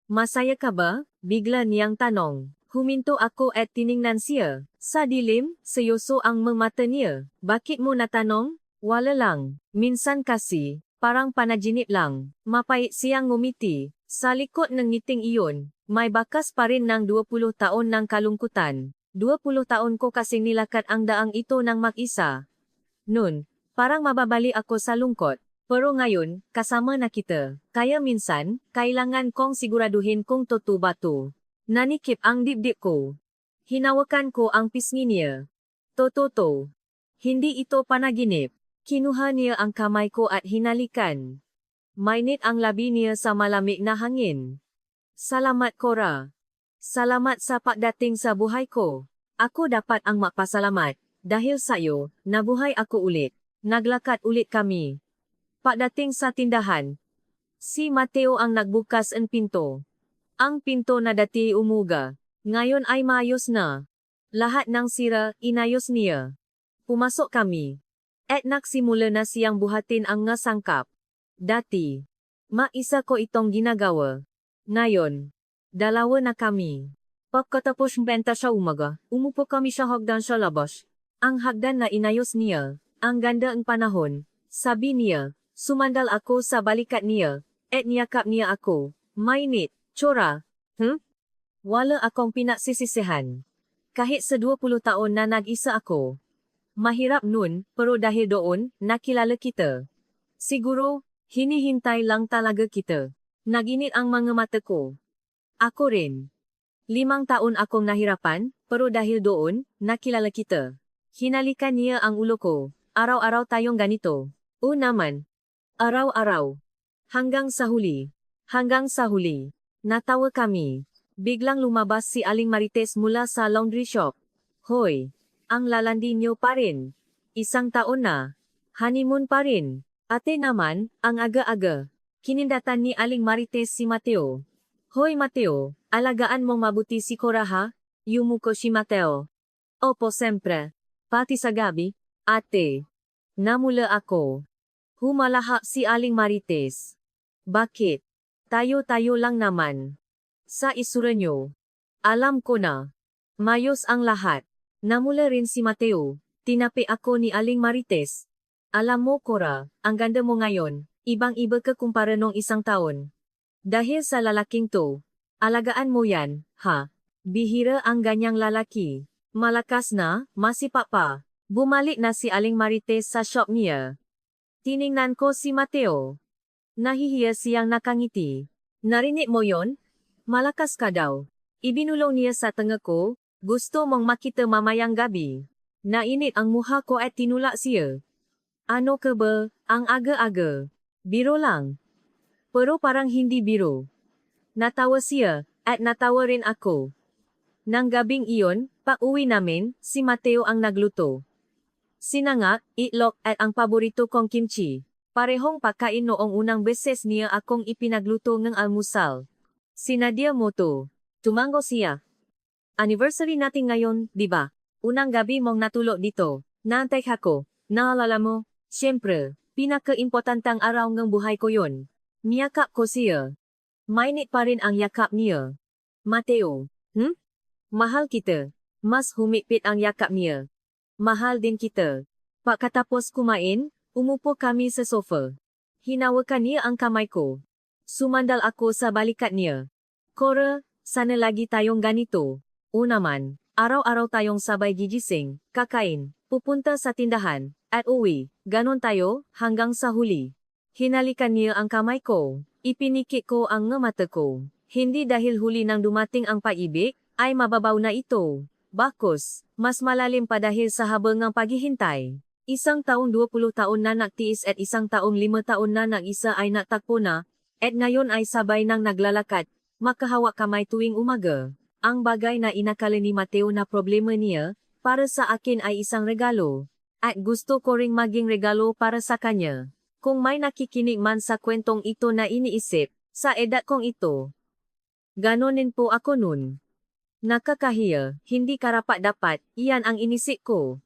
Speaker 1: Masaya ka ba? Bigla niyang tanong. Huminto ako at tiningnan siya. Sa dilim, seryoso ang mata niya. Bakit mo natanong? Wala lang. Minsan kasi, parang panaginip lang. Mapait siyang ngumiti. Sa likod ng ngiting iyon, may bakas pa rin ng 20 taon ng kalungkutan. 20 taon ko kasing nilakat ang daang ito ng mag-isa. Noon, parang mababali ako sa lungkot. Pero ngayon, kasama na kita. Kaya minsan, kailangan kong siguraduhin kung totoo ba to. Nanikip ang dibdib ko. Hinawakan ko ang pisngi niya. Totoo. Hindi ito panaginip. Kinuha niya ang kamay ko at hinalikan. Mainit ang labi niya sa malamig na hangin. Salamat Cora. Salamat sa pagdating sa buhay ko. Ako dapat ang mapasalamat. Dahil sa iyo, nabuhay ako ulit. Naglakad ulit kami. Pagdating sa tindahan, si Mateo ang nagbukas ang pinto. Ang pinto na dati umuga, ngayon ay maayos na. Lahat ng sira, inayos niya. Pumasok kami. At nagsimula na siyang buhatin ang ngasangkap. Dati, maisa ko itong ginagawa. Ngayon, dalawa na kami. Pagkatapos benta sa umaga, umupo kami sa hagdan sa labas. Ang hagdan na inayos niya, ang ganda ang panahon, sabi niya. Sumandal ako sa balikat niya, at niyakap niya ako. Mainit, Cora. Wala akong pinagsisisihan. Kahit sa 20 taon na nag-isa ako. Mahirap nun, pero dahil doon, nakilala kita. Siguro, hinihintay lang talaga kita. Naginit ang mga mata ko. Ako rin. 5 taon akong nahirapan, pero dahil doon, nakilala kita. Hinalikan niya ang ulo ko. Araw-araw tayong ganito. O naman. Araw-araw. Hanggang sa huli. Natawa kami. Biglang lumabas si Aling Marites mula sa laundry shop. Hoy, ang lalandi niyo pa rin. 1 taon na. Honeymoon pa rin. Ate naman, ang aga-aga. Kinindatan ni Aling Marites si Mateo. Hoy Mateo, alagaan mong mabuti si Cora ha? Yumuko si Mateo. Opo siyempre. Pati sa gabi, ate. Namula ako. Humalaha si Aling Marites. Bakit? Tayo-tayo lang naman. Sa isura nyo. Alam ko na. Mayos ang lahat. Namula rin si Mateo. Tinapi ako ni Aling Marites. Alam mo Cora, ang ganda mo ngayon. Ibang-iba ka kumpara nung 1 taon. Dahil sa lalaking to. Alagaan mo yan, ha? Bihira ang ganyang lalaki. Malakas na, masipa pa. Bumalik na si Aling Marites sa shop niya. Tiningnan ko si Mateo. Nahihiya siyang nakangiti. Narinig mo yon? Malakas ka daw. Ibinulong niya sa tenga ko, gusto mong makita mamayang gabi. Nainit ang mukha ko at tinulak siya. Ano ka ba, ang aga-aga? Biro lang. Pero parang hindi biro. Natawa siya, at natawa rin ako. Nang gabing iyon, pag-uwi namin, si Mateo ang nagluto. Sinangag, itlog at ang paborito kong kimchi. Parehong pagkain noong unang beses niya akong ipinagluto ng almusal. Sinadya mo to. Tumango siya. Anniversary natin ngayon, di ba? Unang gabi mong natulog dito. Naantay ako. Naalala mo? Siyempre, pinaka-importantang araw ng buhay ko yon. Niyakap ko siya. Mainit pa rin ang yakap niya. Mateo, mahal kita. Mas humipit ang yakap niya. Mahal din kita. Pagkatapos kumain, umupo kami sa sofa. Hinawakan niya ang kamay ko. Sumandal ako sa balikat niya. Cora, Sana lagi tayong ganito. O naman, araw-araw tayong sabay gigising, kakain, pupunta sa tindahan, at uwi, ganon tayo, hanggang sa huli. Hinalikan niya ang kamay ko, ipinikit ko ang mata ko. Hindi dahil huli nang dumating ang paibig, ay mababaw na ito. Bakos, mas malalim pa dahil sa habang ng paghihintay. Isang taong 20 taon na nagtiis at isang taong 5 taon na nag-isa ay natakpo na, at ngayon ay sabay nang naglalakad, makahawak kamay tuwing umaga. Ang bagay na inakala ni Mateo na problema niya, para sa akin ay isang regalo. At gusto ko ring maging regalo para sa kanya. Kung may nakikinig man sa kwentong ito na iniisip, sa edad kong ito. Ganonin po ako nun. Nakakahiya, hindi karapat-dapat, iyan ang inisip ko.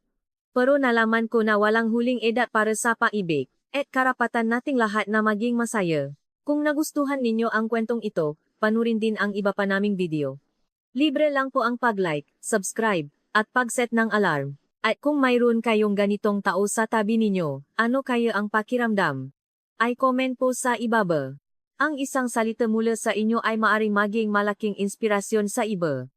Speaker 1: Pero nalaman ko na walang huling edad para sa paibig, at karapatan nating lahat na maging masaya. Kung nagustuhan ninyo ang kwentong ito, panurin din ang iba pa naming video. Libre lang po ang pag-like, subscribe, at pag-set ng alarm. At kung mayroon kayong ganitong tao sa tabi ninyo, ano kaya ang pakiramdam? Ay comment po sa ibaba. Ang isang salita mula sa inyo ay maaring maging malaking inspirasyon sa iba.